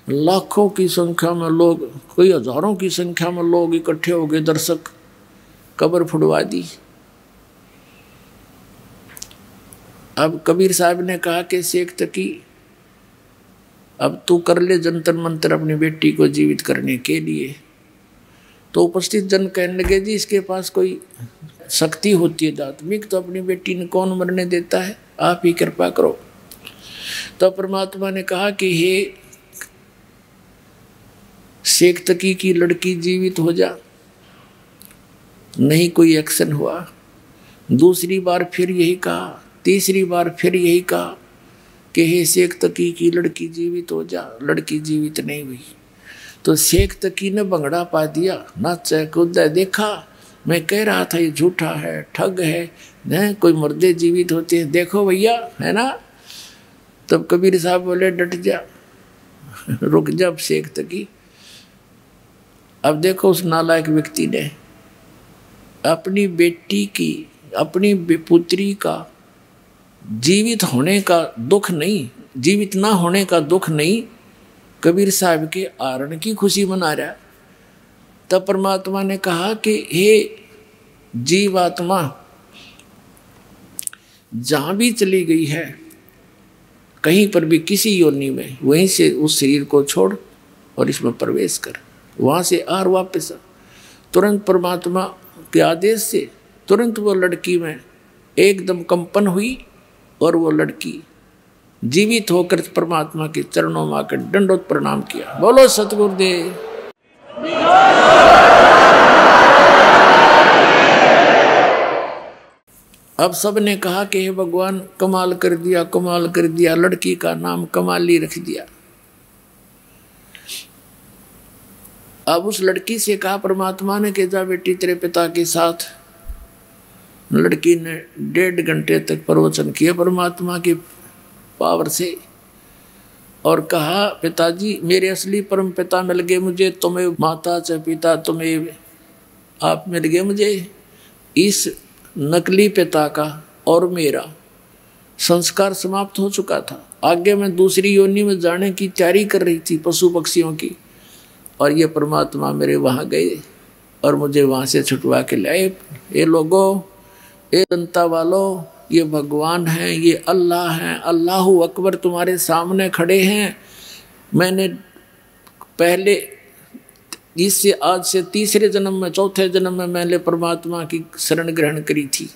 [SPEAKER 2] लाखों की संख्या में लोग, कई हजारों की संख्या में लोग इकट्ठे हो गए, दर्शक। कब्र फुड़वा दी। अब कबीर साहब ने कहा कि शेख तकी, अब तू कर ले जंतर मंतर अपनी बेटी को जीवित करने के लिए। तो उपस्थित जन कहने लगे, जी इसके पास कोई शक्ति होती है आत्मिक, तो अपनी बेटी ने कौन मरने देता है, आप ही कृपा करो। तो परमात्मा ने कहा कि हे शेख तकी की लड़की जीवित हो जा। नहीं कोई एक्शन हुआ। दूसरी बार फिर यही कहा, तीसरी बार फिर यही कहा कि हे शेख तकी की लड़की जीवित हो जा। लड़की जीवित नहीं हुई। तो शेख तकी ने भंगड़ा पा दिया, नाचा कूदा, देखा मैं कह रहा था ये झूठा है, ठग है, कोई मुर्दे जीवित होते हैं, देखो भैया, है ना। तब कबीर साहब बोले डट जा, रुक जा अब शेख तकी। अब देखो उस नालायक व्यक्ति ने अपनी बेटी की, अपनी पुत्री का जीवित होने का दुख नहीं, जीवित ना होने का दुख नहीं, कबीर साहब के आरण की खुशी मना रहा। तब परमात्मा ने कहा कि हे जीवात्मा, जहां भी चली गई है, कहीं पर भी किसी योनि में, वहीं से उस शरीर को छोड़ और इसमें प्रवेश कर, वहां से आर वापस आ। तुरंत परमात्मा के आदेश से तुरंत वो लड़की में एकदम कंपन हुई और वो लड़की जीवित होकर परमात्मा के चरणों में आकर दंडोत प्रणाम किया। बोलो सतगुरुदेव। अब सब ने कहा कि हे भगवान, कमाल कर दिया, कमाल कर दिया। लड़की का नाम कमाली रख दिया। अब उस लड़की से कहा परमात्मा ने कि जा बेटी तेरे पिता के साथ। लड़की ने 1.5 घंटे तक प्रवचन किया परमात्मा की पावर से और कहा, पिताजी मेरे असली परम पिता मिल गए मुझे, तुम्हें माता च पिता तुम्हें आप मिल गए मुझे। इस नकली पिता का और मेरा संस्कार समाप्त हो चुका था। आगे मैं दूसरी योनि में जाने की तैयारी कर रही थी, पशु पक्षियों की, और ये परमात्मा मेरे वहाँ गए और मुझे वहाँ से छुटवा के लाए। ये लोगों, ये जनता वालों, ये भगवान हैं, ये अल्लाह हैं, अल्लाहु अकबर तुम्हारे सामने खड़े हैं। मैंने पहले इससे आज से तीसरे जन्म में, चौथे जन्म में मैंने परमात्मा की शरण ग्रहण करी थी।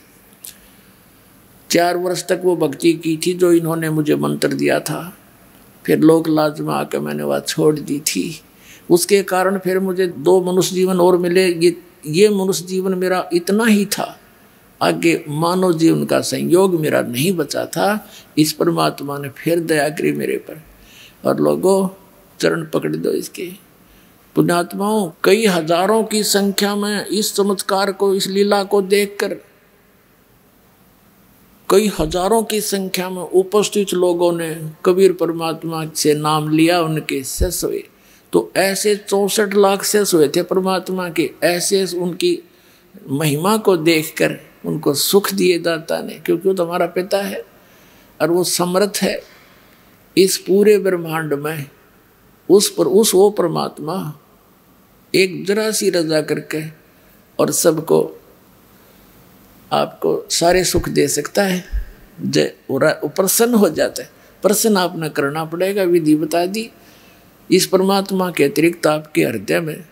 [SPEAKER 2] 4 वर्ष तक वो भक्ति की थी जो इन्होंने मुझे मंत्र दिया था। फिर लोक लाज में आकर मैंने वह छोड़ दी थी। उसके कारण फिर मुझे 2 मनुष्य जीवन और मिले। ये मनुष्य जीवन मेरा इतना ही था, आगे मानव जीवन का संयोग मेरा नहीं बचा था। इस परमात्मा ने फिर दया करी मेरे पर। और लोगों, चरण पकड़ दो इसके। पुण्यात्माओं, कई हजारों की संख्या में इस चमत्कार को, इस लीला को देखकर कई हजारों की संख्या में उपस्थित लोगों ने कबीर परमात्मा से नाम लिया, उनके शिष्य हुए। तो ऐसे 64 लाख शिष्य हुए थे परमात्मा के। ऐसे उनकी महिमा को देखकर उनको सुख दिए दाता ने, क्योंकि वो तो हमारा पिता है और वो समर्थ है इस पूरे ब्रह्मांड में। उस वो परमात्मा एक जरा सी रजा करके और सबको, आपको सारे सुख दे सकता है। वो प्रसन्न हो जाता है। प्रसन्न आपने करना पड़ेगा, विधि बता दी। इस परमात्मा के अतिरिक्त आपके हृदय में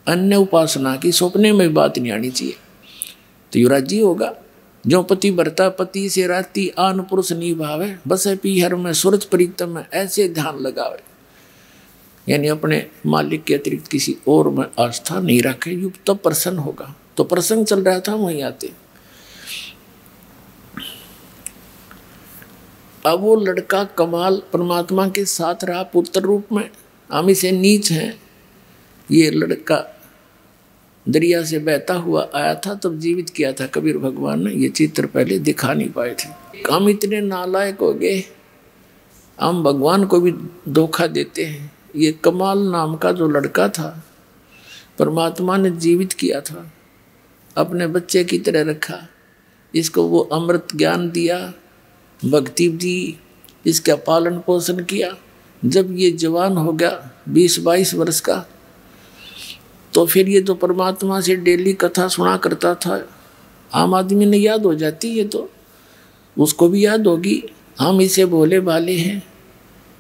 [SPEAKER 2] अन्य उपासना की सपने में बात नहीं आनी चाहिए, तो युवराज जी होगा। जो पति भरता पति से राती आन पुरुष निभावे, बसे पीहर में सूरज प्रीतम में ऐसे ध्यान लगावे। यानी अपने मालिक के अतिरिक्त किसी और में आस्था नहीं रखे, युग तब प्रसन्न होगा। तो प्रसंग चल रहा था, वहीं आते। अब वो लड़का कमाल परमात्मा के साथ रहा पुत्र रूप में। हम इसे नीच हैं। ये लड़का दरिया से बहता हुआ आया था, तब जीवित किया था कबीर भगवान ने। ये चित्र पहले दिखा नहीं पाए थे। हम इतने नालायक हो गए, हम भगवान को भी धोखा देते हैं। ये कमाल नाम का जो लड़का था, परमात्मा ने जीवित किया था, अपने बच्चे की तरह रखा। इसको वो अमृत ज्ञान दिया, भक्ति दी, इसका पालन पोषण किया। जब ये जवान हो गया 20-22 वर्ष का, तो फिर ये तो परमात्मा से डेली कथा सुना करता था। आम आदमी ने याद हो जाती है, तो उसको भी याद होगी। हम इसे भोले भाले हैं,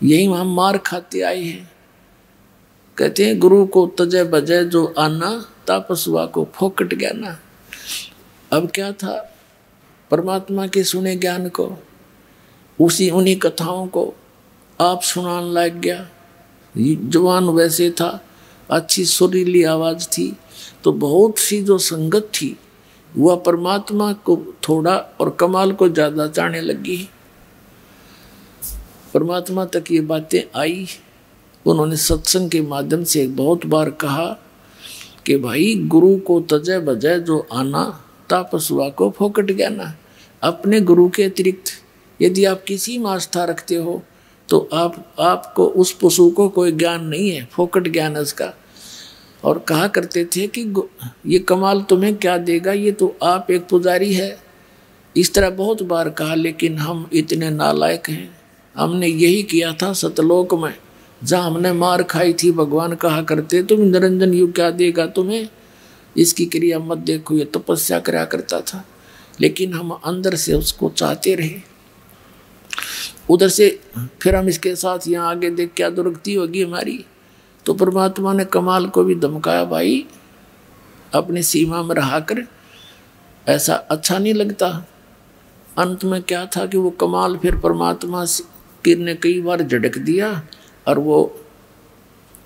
[SPEAKER 2] यही हम मार खाते आए हैं। कहते हैं गुरु को तजय बजय जो आना, तापसुआ को फोकट ज्ञाना। अब क्या था, परमात्मा के सुने ज्ञान को, उन्हीं कथाओं को आप सुनाने लग गया। जवान वैसे था, अच्छी सुरीली आवाज़ थी, तो बहुत सी जो संगत थी वह परमात्मा को थोड़ा और कमाल को ज़्यादा चाहने लगी। परमात्मा तक ये बातें आई। उन्होंने सत्संग के माध्यम से बहुत बार कहा कि भाई गुरु को तजय बजय जो आना, तापसुआ को फोकट ज्ञाना। अपने गुरु के अतिरिक्त यदि आप किसी में आस्था रखते हो तो आपको उस पशु को कोई ज्ञान नहीं है, फोकट ज्ञान है उसका। और कहा करते थे कि ये कमाल तुम्हें क्या देगा, ये तो आप एक पुजारी है। इस तरह बहुत बार कहा, लेकिन हम इतने नालायक हैं। हमने यही किया था सतलोक में, जहाँ हमने मार खाई थी। भगवान कहा करते तुम निरंजन युग क्या देगा तुम्हें, इसकी क्रिया मत देखो। ये तपस्या करा करता था, लेकिन हम अंदर से उसको चाहते रहे। उधर से फिर हम इसके साथ यहाँ आगे देख क्या दुर्गति होगी हमारी। तो परमात्मा ने कमाल को भी धमकाया, भाई अपनी सीमा में रहा कर, ऐसा अच्छा नहीं लगता। अंत में क्या था कि वो कमाल फिर परमात्मा ने कई बार झटक दिया और वो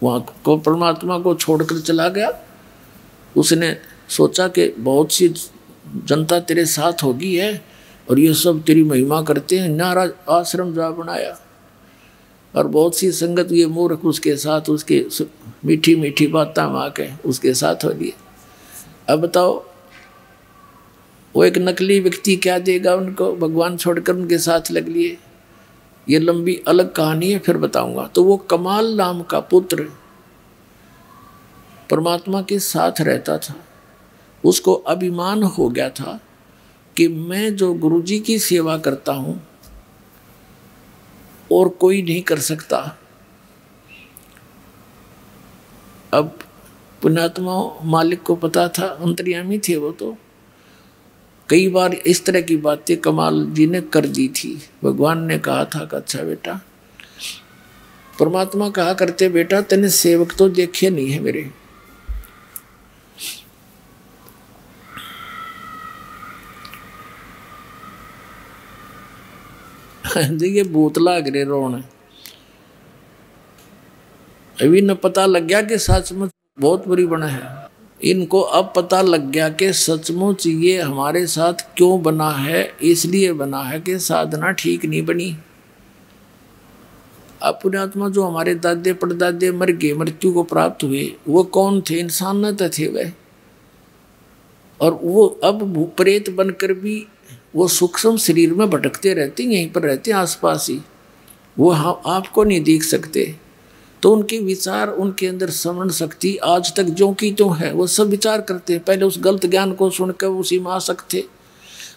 [SPEAKER 2] वहाँ को परमात्मा को छोड़कर चला गया। उसने सोचा कि बहुत सी जनता तेरे साथ होगी है और ये सब तेरी महिमा करते हैं, नारा आश्रम जा बनाया। और बहुत सी संगत ये मूर्ख उसके साथ, उसके मीठी मीठी बातें माँ के उसके साथ हो गई। अब बताओ वो एक नकली व्यक्ति क्या देगा उनको, भगवान छोड़कर उनके साथ लग लिए। ये लंबी अलग कहानी है, फिर बताऊंगा। तो वो कमाल नाम का पुत्र परमात्मा के साथ रहता था। उसको अभिमान हो गया था कि मैं जो गुरुजी की सेवा करता हूँ और कोई नहीं कर सकता। अब पुण्यात्मा मालिक को पता था, अंतर्यामी थे वो, तो कई बार इस तरह की बातें कमाल जी ने कर दी थी। भगवान ने कहा था कि अच्छा बेटा, परमात्मा कहा करते बेटा तेने सेवक तो देखे नहीं है मेरे। ये भूत लाग रहे रोने। अभी न पता लग गया कि सचमुच बहुत बुरी बना है। इनको अब पता लग गया कि सचमुच ये हमारे साथ क्यों बना है। इसलिए बना है कि साधना ठीक नहीं बनी। अब पुण्यात्मा जो हमारे दादे परदादे मर गए, मृत्यु को प्राप्त हुए, वो कौन थे? इंसान न थे वह। और वो अब प्रेत बनकर भी वो सूक्ष्म शरीर में भटकते रहते, यहीं पर रहते आसपास ही। वो आपको नहीं देख सकते। तो उनके विचार, उनके अंदर स्मरण शक्ति आज तक जो की त्यों है। वो सब विचार करते हैं। पहले उस गलत ज्ञान को सुनकर उसी में आसक्त थे।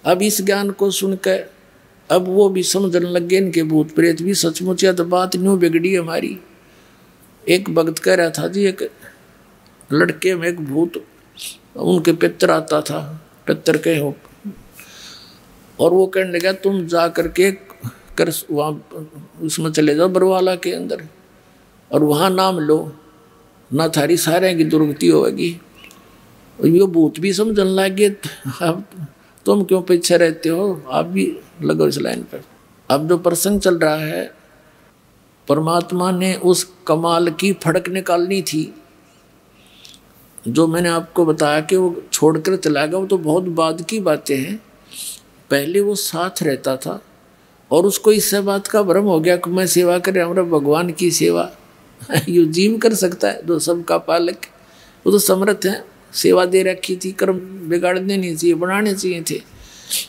[SPEAKER 2] अब इस ज्ञान को सुनकर अब वो भी समझने लग गए इनके भूत प्रेत भी सचमुच या तो बात न्यू बिगड़ी हमारी। एक भक्त कह रहा था जी, एक लड़के में एक भूत उनके पितर आता था, पितर के हो, और वो कहने लगा तुम जा करके कर वहाँ उसमें चले जाओ बरवाला के अंदर और वहाँ नाम लो, ना थारी सारे की दुर्गति होगी। ये भूत भी समझने लगे, अब तुम क्यों पीछे रहते हो, आप भी लगो इस लाइन पर। अब जो प्रसंग चल रहा है, परमात्मा ने उस कमाल की फड़क निकालनी थी। जो मैंने आपको बताया कि वो छोड़कर चला गया, वो तो बहुत बाद की बातें हैं। पहले वो साथ रहता था और उसको इससे बात का भ्रम हो गया कि मैं सेवा कर रहा हूँ, भगवान की सेवा यू जीव कर सकता है जो सबका पालक, वो तो समर्थ है। सेवा दे रखी थी, कर्म बिगाड़ने नहीं चाहिए, बनाने चाहिए थे।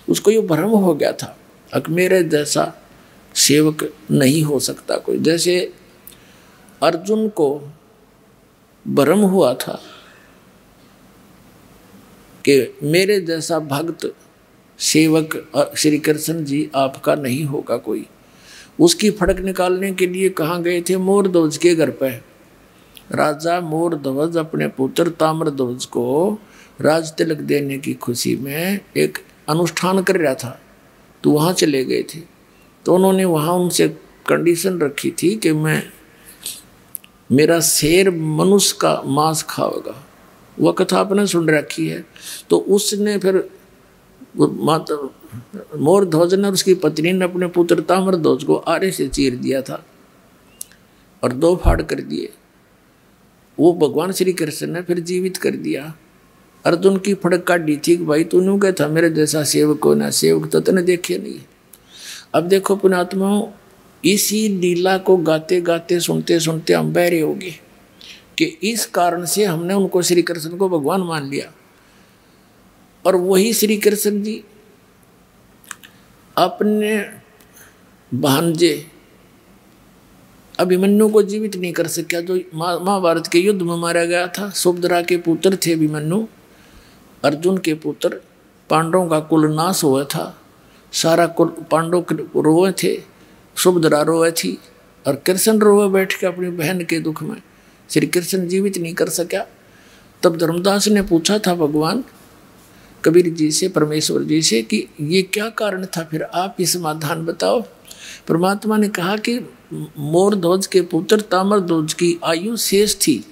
[SPEAKER 2] उसको ये भ्रम हो गया था कि मेरे जैसा सेवक नहीं हो सकता कोई। जैसे अर्जुन को भ्रम हुआ था कि मेरे जैसा भक्त सेवक श्री कृष्ण जी आपका नहीं होगा कोई। उसकी फड़क निकालने के लिए कहाँ गए थे? मोरध्वज के घर पे। राजा मोरध्वज अपने पुत्र ताम्रध्वज को राज तिलक देने की खुशी में एक अनुष्ठान कर रहा था, तो वहाँ चले गए थे। तो उन्होंने वहाँ उनसे कंडीशन रखी थी कि मेरा शेर मनुष्य का मांस खाएगा। वह कथा आपने सुन रखी है। तो उसने फिर माता मोरध्वज ने और उसकी पत्नी ने अपने पुत्र ताम्रध्वज को आरे से चीर दिया था और 2 फाड़ कर दिए। वो भगवान श्री कृष्ण ने फिर जीवित कर दिया। अर्जुन की फड़क काटी थी कि भाई तूने क्या था मेरे जैसा सेवक को, ना सेवक तो तूने देखे नहीं। अब देखो पुण्यात्माओं, इसी लीला को गाते गाते सुनते सुनते हम बहरे हो गए कि इस कारण से हमने उनको श्री कृष्ण को भगवान मान लिया। और वही श्री कृष्ण जी अपने भांजे अभिमन्यु को जीवित नहीं कर सका, जो महाभारत के युद्ध में मारा गया था। सुभद्रा के पुत्र थे अभिमन्यु, अर्जुन के पुत्र। पांडवों का कुल नाश हुआ था, सारा कुल पांडव रोए थे, सुभद्रा रोए थी और कृष्ण रोए बैठ के अपनी बहन के दुख में। श्री कृष्ण जीवित नहीं कर सका। तब धर्मदास ने पूछा था भगवान कबीर जी से, परमेश्वर जी से, कि ये क्या कारण था, फिर आप इस समाधान बताओ। परमात्मा ने कहा कि मोरध्वज के पुत्र ताम्रध्वज की आयु शेष थी,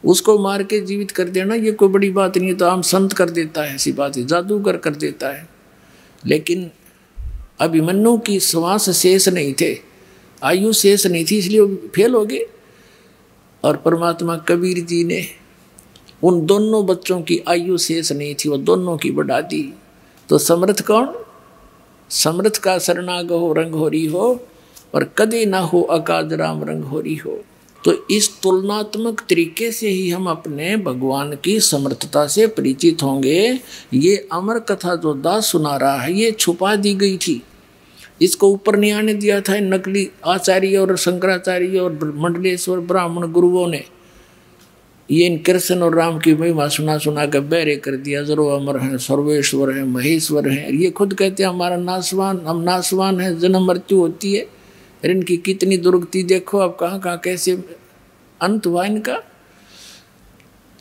[SPEAKER 2] उसको मार के जीवित कर देना ये कोई बड़ी बात नहीं है। तो आम संत कर देता है, ऐसी बात है, जादूगर कर देता है। लेकिन अभिमन्यु की श्वास शेष नहीं थे, आयु शेष नहीं थी, इसलिए वो फेल हो गए। और परमात्मा कबीर जी ने उन दोनों बच्चों की आयु शेष नहीं थी, वो दोनों की बढ़ा दी। तो समर्थ कौन? समर्थ का शरणाग हो रंग होरी हो, और कदे ना हो अकाज राम रंग होरी हो। तो इस तुलनात्मक तरीके से ही हम अपने भगवान की समर्थता से परिचित होंगे। ये अमर कथा जो दास सुना रहा है, ये छुपा दी गई थी, इसको ऊपर नहीं आने दिया था। नकली आचार्य और शंकराचार्य और मंडलेश्वर ब्राह्मण गुरुओं ने ये इन कृष्ण और राम की महिमा सुना सुना कर बहरे कर दिया। जरो अमर हैं, सर्वेश्वर हैं, महेश्वर हैं। ये खुद कहते हैं हमारा नाशवान, हम नाशवान हैं, जन्म मृत्यु होती है। और इनकी कितनी दुर्गति देखो, अब कहाँ कहाँ कैसे अंत हुआ इनका।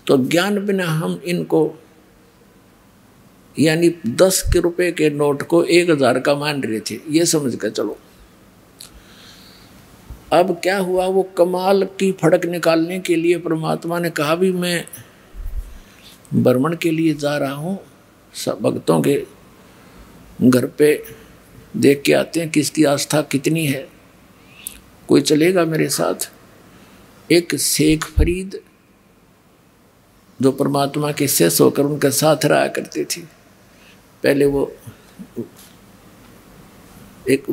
[SPEAKER 2] तो ज्ञान बिना हम इनको यानी 10 के रुपए के नोट को 1000 का मान रहे थे, ये समझ कर चलो। अब क्या हुआ, वो कमाल की फड़क निकालने के लिए परमात्मा ने कहा भी मैं भ्रमण के लिए जा रहा हूँ, सब भक्तों के घर पे देख के आते हैं किसकी आस्था कितनी है, कोई चलेगा मेरे साथ। एक शेख फरीद जो परमात्मा के शिष्य होकर उनके साथ रहा करते थे, पहले वो एक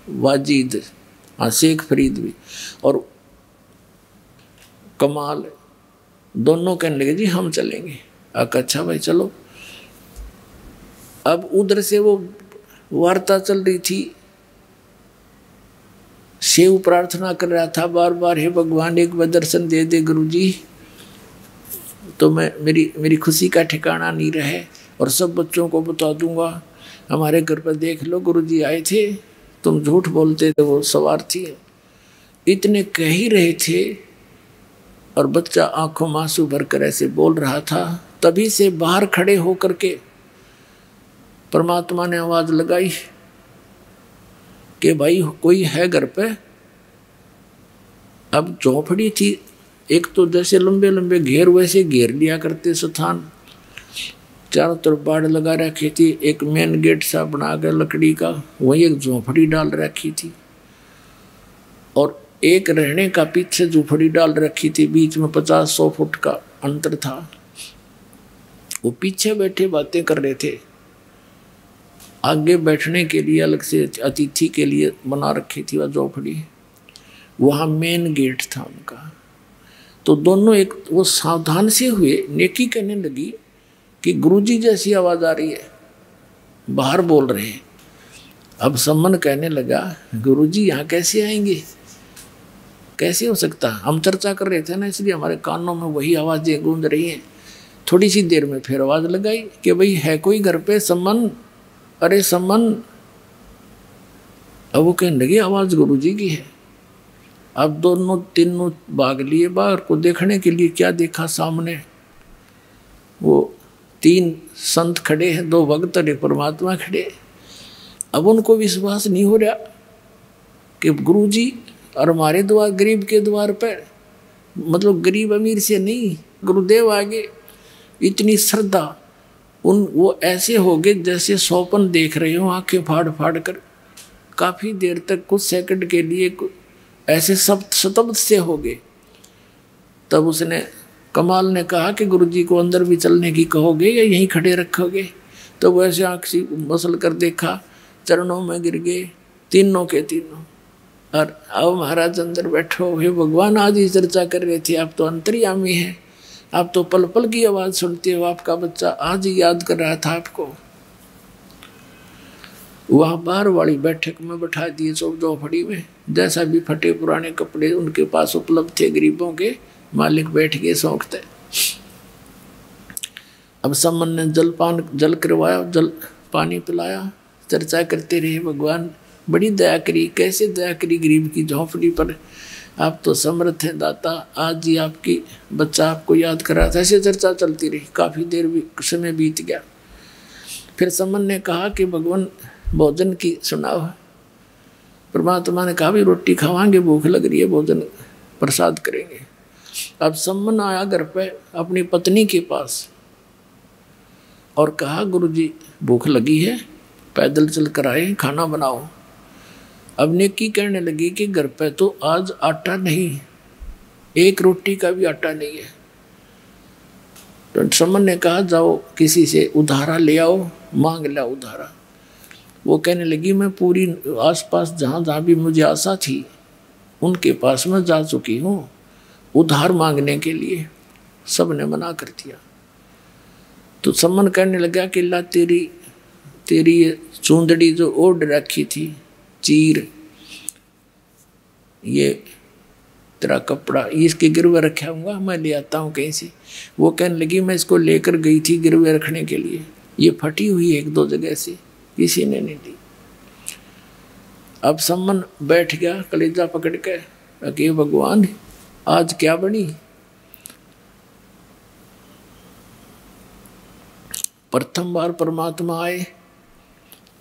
[SPEAKER 2] वाजिद हाँ शेख फरीद भी और कमाल दोनों कहने लगे जी हम चलेंगे। अच्छा भाई चलो। अब उधर से वो वार्ता चल रही थी, शिव प्रार्थना कर रहा था बार बार, हे भगवान एक बार दर्शन दे दे गुरुजी, तो मैं मेरी खुशी का ठिकाना नहीं रहे और सब बच्चों को बता दूंगा। हमारे घर पर देख लो गुरुजी आए थे, तुम झूठ बोलते थे, वो सवार थी। इतने कह ही रहे थे और बच्चा आंखों में आंसू भरकर ऐसे बोल रहा था। तभी से बाहर खड़े होकर के परमात्मा ने आवाज लगाई कि भाई कोई है घर पे। अब झोपड़ी थी एक तो जैसे लंबे लंबे घेर वैसे घेर लिया करते स्थान, चारों तरफ बाड़ लगा रखी थी। एक मेन गेट सा बना कर लकड़ी का, वहीं एक झोंपड़ी डाल रखी थी और एक रहने का पीछे झोंपड़ी डाल रखी थी। बीच में 50-100 फुट का अंतर था। वो पीछे बैठे बातें कर रहे थे। आगे बैठने के लिए अलग से अतिथि के लिए बना रखी थी वह झोंपड़ी, वहाँ मेन गेट था उनका। तो दोनों एक वो सावधान से हुए। नेकी कहने लगी कि गुरुजी जैसी आवाज़ आ रही है, बाहर बोल रहे हैं। अब सम्मन कहने लगा गुरुजी यहाँ कैसे आएंगे, कैसे हो सकता। हम चर्चा कर रहे थे ना, इसलिए हमारे कानों में वही आवाज़ें गूंज रही हैं। थोड़ी सी देर में फिर आवाज़ लगाई कि भाई है कोई घर पे सम्मन, अरे सम्मन। अब वो कहने लगे आवाज़ गुरुजी की है। अब दोनों तीनों भाग लिए बाहर को देखने के लिए। क्या देखा सामने, वो 3 संत खड़े हैं, 2 भक्त और 1 परमात्मा खड़े। अब उनको विश्वास नहीं हो रहा कि गुरुजी और हमारे द्वार, गरीब के द्वार पर, मतलब गरीब अमीर से नहीं, गुरुदेव आगे इतनी श्रद्धा। वो ऐसे हो गए जैसे स्वप्न देख रहे हो, आंखें फाड़ फाड़ कर। काफ़ी देर तक, कुछ सेकंड के लिए ऐसे सब स्तब्ध से हो गए। तब उसने, कमाल ने कहा कि गुरुजी को अंदर भी चलने की कहोगे या यहीं खड़े रखोगे। तो वो ऐसे आँख सी मसल कर देखा, चरणों में गिर गए तीनों के तीनों। और अब महाराज अंदर बैठो, हे भगवान आज ही चर्चा कर रहे थे, आप तो अंतर्यामी हैं, आप तो पल पल की आवाज़ सुनते हो। आपका बच्चा आज ही याद कर रहा था आपको। वहाँ बाहर वाली बैठक में बैठा दिए झोपड़ी में। जैसा भी फटे पुराने कपड़े उनके पास उपलब्ध थे गरीबों के, मालिक बैठ गए सौंकते। अब सम्मन ने जल करवाया, जल पानी पिलाया, चर्चा करते रहे। भगवान बड़ी दया करी, कैसे दया करी गरीब की झोंपड़ी पर। आप तो समर्थ हैं दाता, आज ही आपकी बच्चा आपको याद कर रहा था। ऐसे चर्चा चलती रही, काफ़ी देर भी समय बीत गया। फिर सम्मन ने कहा कि भगवान भोजन की सुनाओ। परमात्मा ने कहा भी रोटी खावांगे, भूख लग रही है, भोजन प्रसाद करेंगे। अब सम्मन आया घर पे अपनी पत्नी के पास और कहा गुरुजी भूख लगी है, पैदल चल कर आए, खाना बनाओ। अब नेकी कहने लगी कि घर पे तो आज आटा नहीं, 1 रोटी का भी आटा नहीं है। तो सम्मन ने कहा जाओ किसी से उधारा ले आओ, मांग ला उधारा। वो कहने लगी मैं पूरी आसपास जहाँ जहाँ भी मुझे आशा थी उनके पास मैं जा चुकी हूँ उधार मांगने के लिए, सब ने मना कर दिया। तो सम्मन कहने लगा कि ला तेरी ये चूंदड़ी जो ओढ़ रखी थी, चीर, ये तेरा कपड़ा, इसके गिरवे रखा हूँगा, मैं ले आता हूँ कहीं से। वो कहने लगी मैं इसको लेकर गई थी गिरवे रखने के लिए, ये फटी हुई है 1-2 जगह से, किसी ने नहीं दी। अब सम्मन बैठ गया कलेजा पकड़ के, कि भगवान आज क्या बनी। प्रथम बार परमात्मा आए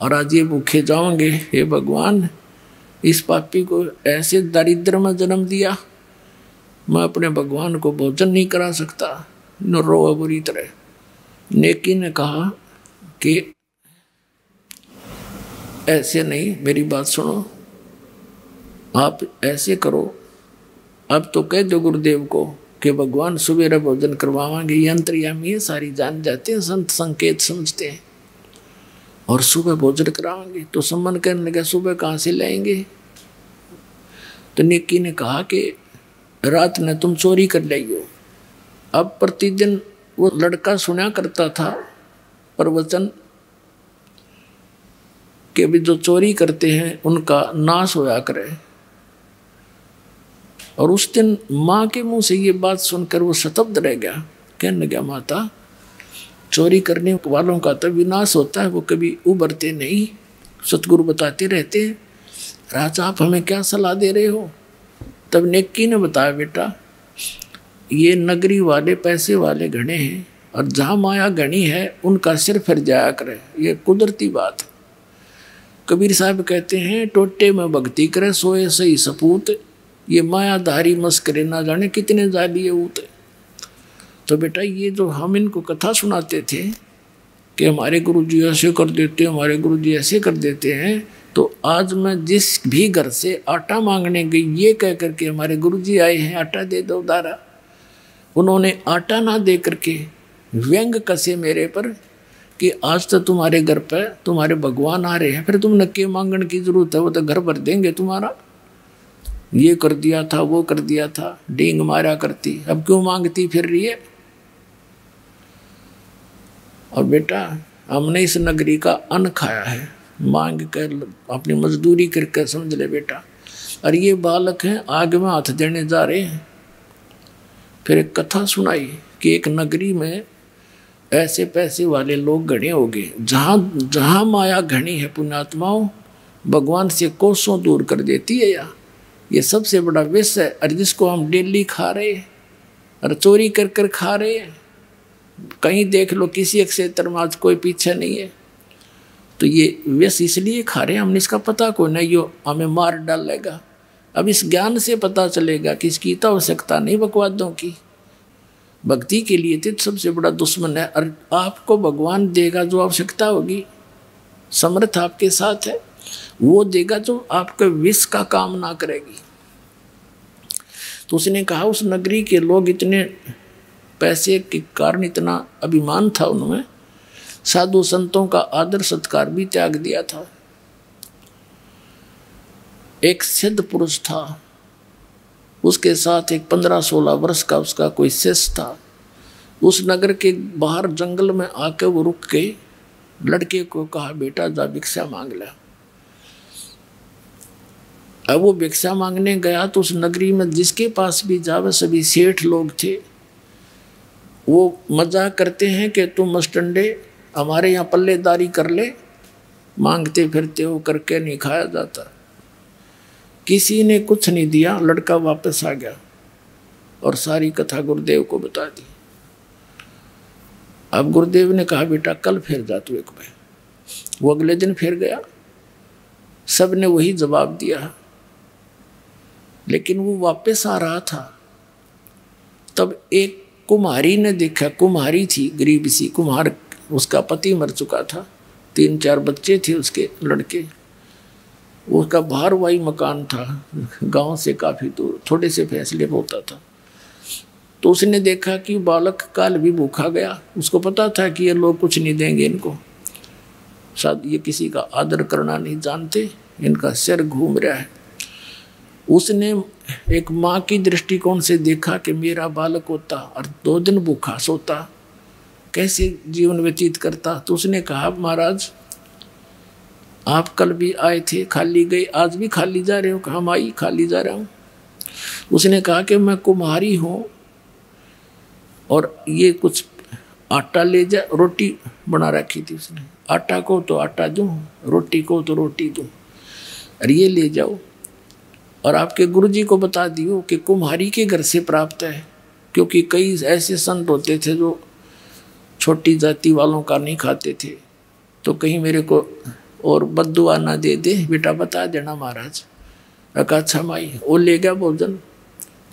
[SPEAKER 2] और आज ये भूखे जाओगे। हे भगवान इस पापी को ऐसे दारिद्र में जन्म दिया, मैं अपने भगवान को भोजन नहीं करा सकता। न रो बुरी तरह। नेकी ने कहा कि ऐसे नहीं, मेरी बात सुनो, आप ऐसे करो, अब तो कह दो गुरुदेव को कि भगवान सुबह भोजन करवाएंगे, ये अंतर्यामी है, सारी जान जाते हैं, संत संकेत समझते हैं, और सुबह भोजन कराएंगे। तो सम्मन कहने लगा सुबह कहाँ से लाएंगे। तो नेकी ने कहा कि रात ने तुम चोरी कर लाइयो। अब प्रतिदिन वो लड़का सुना करता था प्रवचन कि भी जो चोरी करते हैं उनका नाश होया करे। और उस दिन माँ के मुंह से ये बात सुनकर वो स्तब्ध रह गया। कहने लगा माता, चोरी करने वालों का तो विनाश होता है, वो कभी उभरते नहीं। सतगुरु बताते रहते हैं। राजा आप हमें क्या सलाह दे रहे हो। तब नेकी ने बताया बेटा ये नगरी वाले पैसे वाले घने हैं, और जहाँ माया घनी है उनका सिर फिर जाया करे, ये कुदरती बात है। कबीर साहब कहते हैं टोटे में भक्ति करे सोए सही सपूत, ये मायाधारी मस्करे ना जाने कितने जाली है उते। तो बेटा ये जो हम इनको कथा सुनाते थे कि हमारे गुरुजी ऐसे कर देते हैं, हमारे गुरुजी ऐसे कर देते हैं, तो आज मैं जिस भी घर से आटा मांगने गई ये कह करके हमारे गुरुजी आए हैं आटा दे दो उधारा, उन्होंने आटा ना दे करके व्यंग कसे मेरे पर कि आज तो तुम्हारे घर पे तुम्हारे भगवान आ रहे हैं, फिर तुम नक्के मांगने की जरूरत है, वो तो घर भर देंगे तुम्हारा। ये कर दिया था, वो कर दिया था, डींग मारा करती, अब क्यों मांगती फिर रही है। और बेटा हमने इस नगरी का अन्न खाया है, मांग कर अपनी मजदूरी करके समझ ले बेटा। और ये बालक हैं आग में हाथ देने जा रहे हैं। फिर एक कथा सुनाई कि एक नगरी में ऐसे पैसे वाले लोग घने हो गए, जहाँ माया घनी है पुण्यात्माओं, भगवान से कोसों दूर कर देती है। या ये सबसे बड़ा विष है, और जिसको हम डेली खा रहे हैं और चोरी कर कर खा रहे हैं। कहीं देख लो किसी एक क्षेत्र में आज कोई पीछे नहीं है। तो ये विष इसलिए खा रहे हैं, हमने इसका पता कोई नहीं, यो हमें मार डालेगा। अब इस ज्ञान से पता चलेगा कि इसकी तो आवश्यकता नहीं बकवादों की। भक्ति के लिए तो सबसे बड़ा दुश्मन है, और आपको भगवान देगा जो आवश्यकता होगी, समर्थ आपके साथ है, वो देगा जो आपके विष का काम ना करेगी। तो उसने कहा उस नगरी के लोग इतने पैसे के कारण इतना अभिमान था उनमें, साधु संतों का आदर सत्कार भी त्याग दिया था। एक सिद्ध पुरुष था, उसके साथ एक 15-16 वर्ष का उसका कोई शिष्य था। उस नगर के बाहर जंगल में आके वो रुक के लड़के को कहा बेटा जा भिक्षा मांग ले। अब वो भिक्षा मांगने गया तो उस नगरी में जिसके पास भी जावे सभी सेठ लोग थे। वो मजाक करते हैं कि तुम मस्टंडे हमारे यहाँ पल्लेदारी कर ले, मांगते फिरते हो, करके नहीं खाया जाता। किसी ने कुछ नहीं दिया, लड़का वापस आ गया और सारी कथा गुरुदेव को बता दी। अब गुरुदेव ने कहा बेटा कल फिर जा तू एक बार। वो अगले दिन फिर गया, सब ने वही जवाब दिया। लेकिन वो वापस आ रहा था, तब एक कुम्हारी ने देखा, कुम्हारी थी गरीब सी कुम्हार, उसका पति मर चुका था, 3-4 बच्चे थे उसके लड़के। उसका भारवाही मकान था, गांव से काफ़ी दूर, थोड़े से फैसले में होता था। तो उसने देखा कि बालक काल भी भूखा गया। उसको पता था कि ये लोग कुछ नहीं देंगे इनको, शायद ये किसी का आदर करना नहीं जानते, इनका सिर घूम रहा है। उसने एक माँ की दृष्टिकोण से देखा कि मेरा बालक होता और 2 दिन भूखा सोता, कैसे जीवन व्यतीत करता। तो उसने कहा महाराज आप कल भी आए थे, खाली गए, आज भी खाली जा रहे हो। कहा माई खाली जा रहा हूँ। उसने कहा कि मैं कुम्हारी हूँ और ये कुछ आटा ले जा, रोटी बना रखी थी उसने, आटा को तो आटा दूँ, रोटी को तो रोटी दूँ, और ये ले जाओ और आपके गुरुजी को बता दियो कि कुम्हारी के घर से प्राप्त है। क्योंकि कई ऐसे संत होते थे जो छोटी जाति वालों का नहीं खाते थे, तो कहीं मेरे को और बद्दुआ ना दे दे, बेटा बता देना महाराज। रखा अच्छा माई, वो ले गया भोजन,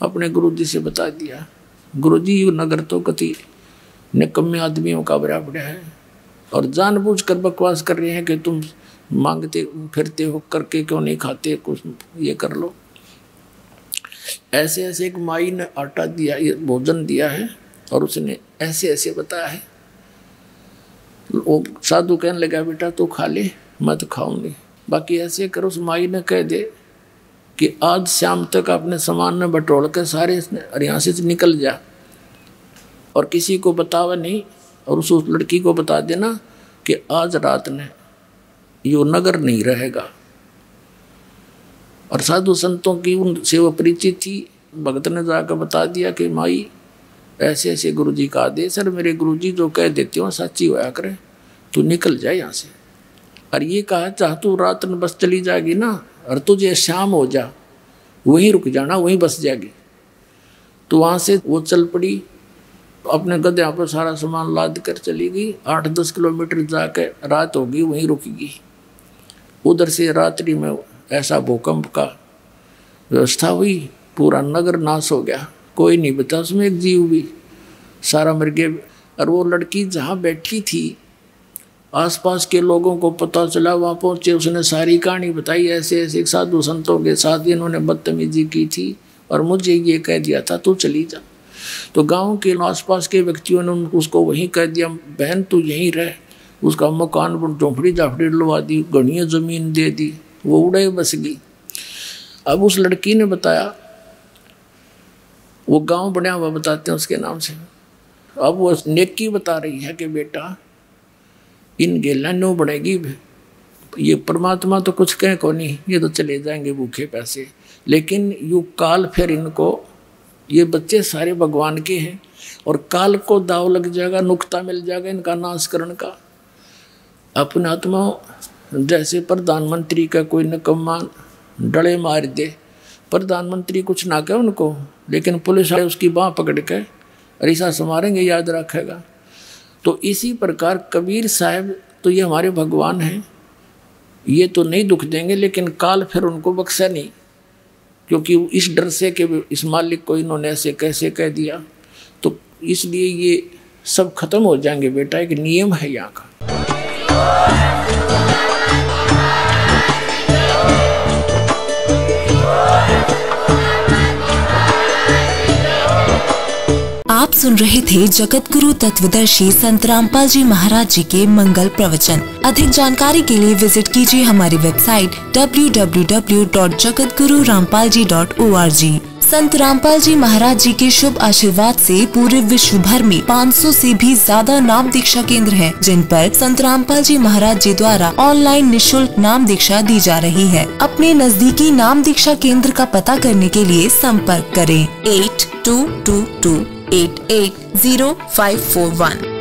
[SPEAKER 2] अपने गुरुजी से बता दिया। गुरुजी यू नगर तो कति निकम्मे आदमियों का बराबर है, और जानबूझकर बकवास कर रहे हैं कि तुम मांगते फिरते हो, करके क्यों नहीं खाते, कुछ ये कर लो। ऐसे ऐसे एक माई ने आटा दिया, ये भोजन दिया है, और उसने ऐसे ऐसे बताया है। वो साधु कहने लगा बेटा तू खा ले, मैं तो खाऊंगी, बाकी ऐसे करो। उस माई ने कह दे कि आज शाम तक अपने सामान में बटोर कर सारे यहाँ से निकल जा, और किसी को बतावा नहीं, और उस लड़की को बता देना कि आज रात ने यो नगर नहीं रहेगा। और साधु संतों की उनसे वो परिचित थी। भगत ने जाकर बता दिया कि माई ऐसे ऐसे गुरुजी का आदेश, सर मेरे गुरुजी जो कह देते हो सच्ची होया करे, तू निकल जाए यहाँ से। और ये कहा चाह तू रात में बस चली जाएगी ना, और तुझे शाम हो जा, वहीं रुक जाना, वहीं बस जाएगी। तो वहाँ से वो चल पड़ी, अपने गधे पर सारा सामान लाद कर चली गई। 8-10 किलोमीटर जाकर रात होगी, वहीं रुकेगी। उधर से रात्रि में ऐसा भूकंप का व्यवस्था हुई, पूरा नगर नाश हो गया, कोई नहीं बचा उसमें एक जीव भी, सारा मर गया। और वो लड़की जहाँ बैठी थी आसपास के लोगों को पता चला, वहाँ पहुँचे, उसने सारी कहानी बताई, ऐसे ऐसे साधु संतों के साथ इन्होंने बदतमीजी की थी और मुझे ये कह दिया था तू चली जा। तो गांव के आसपास के व्यक्तियों ने उसको वहीं कह दिया, बहन तू यहीं रह। उसका मकान झोंपड़ी झापड़ी डलवा दी, गढ़िया जमीन दे दी, वो उड़े बस गई। अब उस लड़की ने बताया, वो गांव बना हुआ बताते हैं उसके नाम से। अब वो नेकी बता रही है कि बेटा इन गेला नो बढ़ेगी, ये परमात्मा तो कुछ कह को नहीं, ये तो चले जाएंगे भूखे पैसे, लेकिन यू काल फिर इनको, ये बच्चे सारे भगवान के हैं और काल को दाव लग जाएगा, नुक्ता मिल जाएगा इनका नाश करने का। अपने आत्मा जैसे प्रधानमंत्री का कोई निकम्मा डले मार दे, प्रधानमंत्री कुछ ना कहे उनको, लेकिन पुलिस वाले उसकी बाँह पकड़ के ऐसा समारेंगे, याद रखेगा। तो इसी प्रकार कबीर साहब तो ये हमारे भगवान हैं, ये तो नहीं दुख देंगे, लेकिन काल फिर उनको बख्शा नहीं, क्योंकि इस डर से कि इस मालिक को इन्होंने ऐसे कैसे कह दिया, तो इसलिए ये सब खत्म हो जाएंगे बेटा, एक नियम है यहाँ का।
[SPEAKER 3] आप सुन रहे थे जगत गुरु तत्वदर्शी संत रामपाल जी महाराज जी के मंगल प्रवचन। अधिक जानकारी के लिए विजिट कीजिए हमारी वेबसाइट www.jagatgururampalji.org। संत रामपाल जी महाराज जी के शुभ आशीर्वाद से पूरे विश्व भर में 500 से भी ज्यादा नाम दीक्षा केंद्र हैं, जिन पर संत रामपाल जी महाराज जी द्वारा ऑनलाइन निशुल्क नाम दीक्षा दी जा रही है। अपने नजदीकी नाम दीक्षा केंद्र का पता करने के लिए संपर्क करें 8222880541।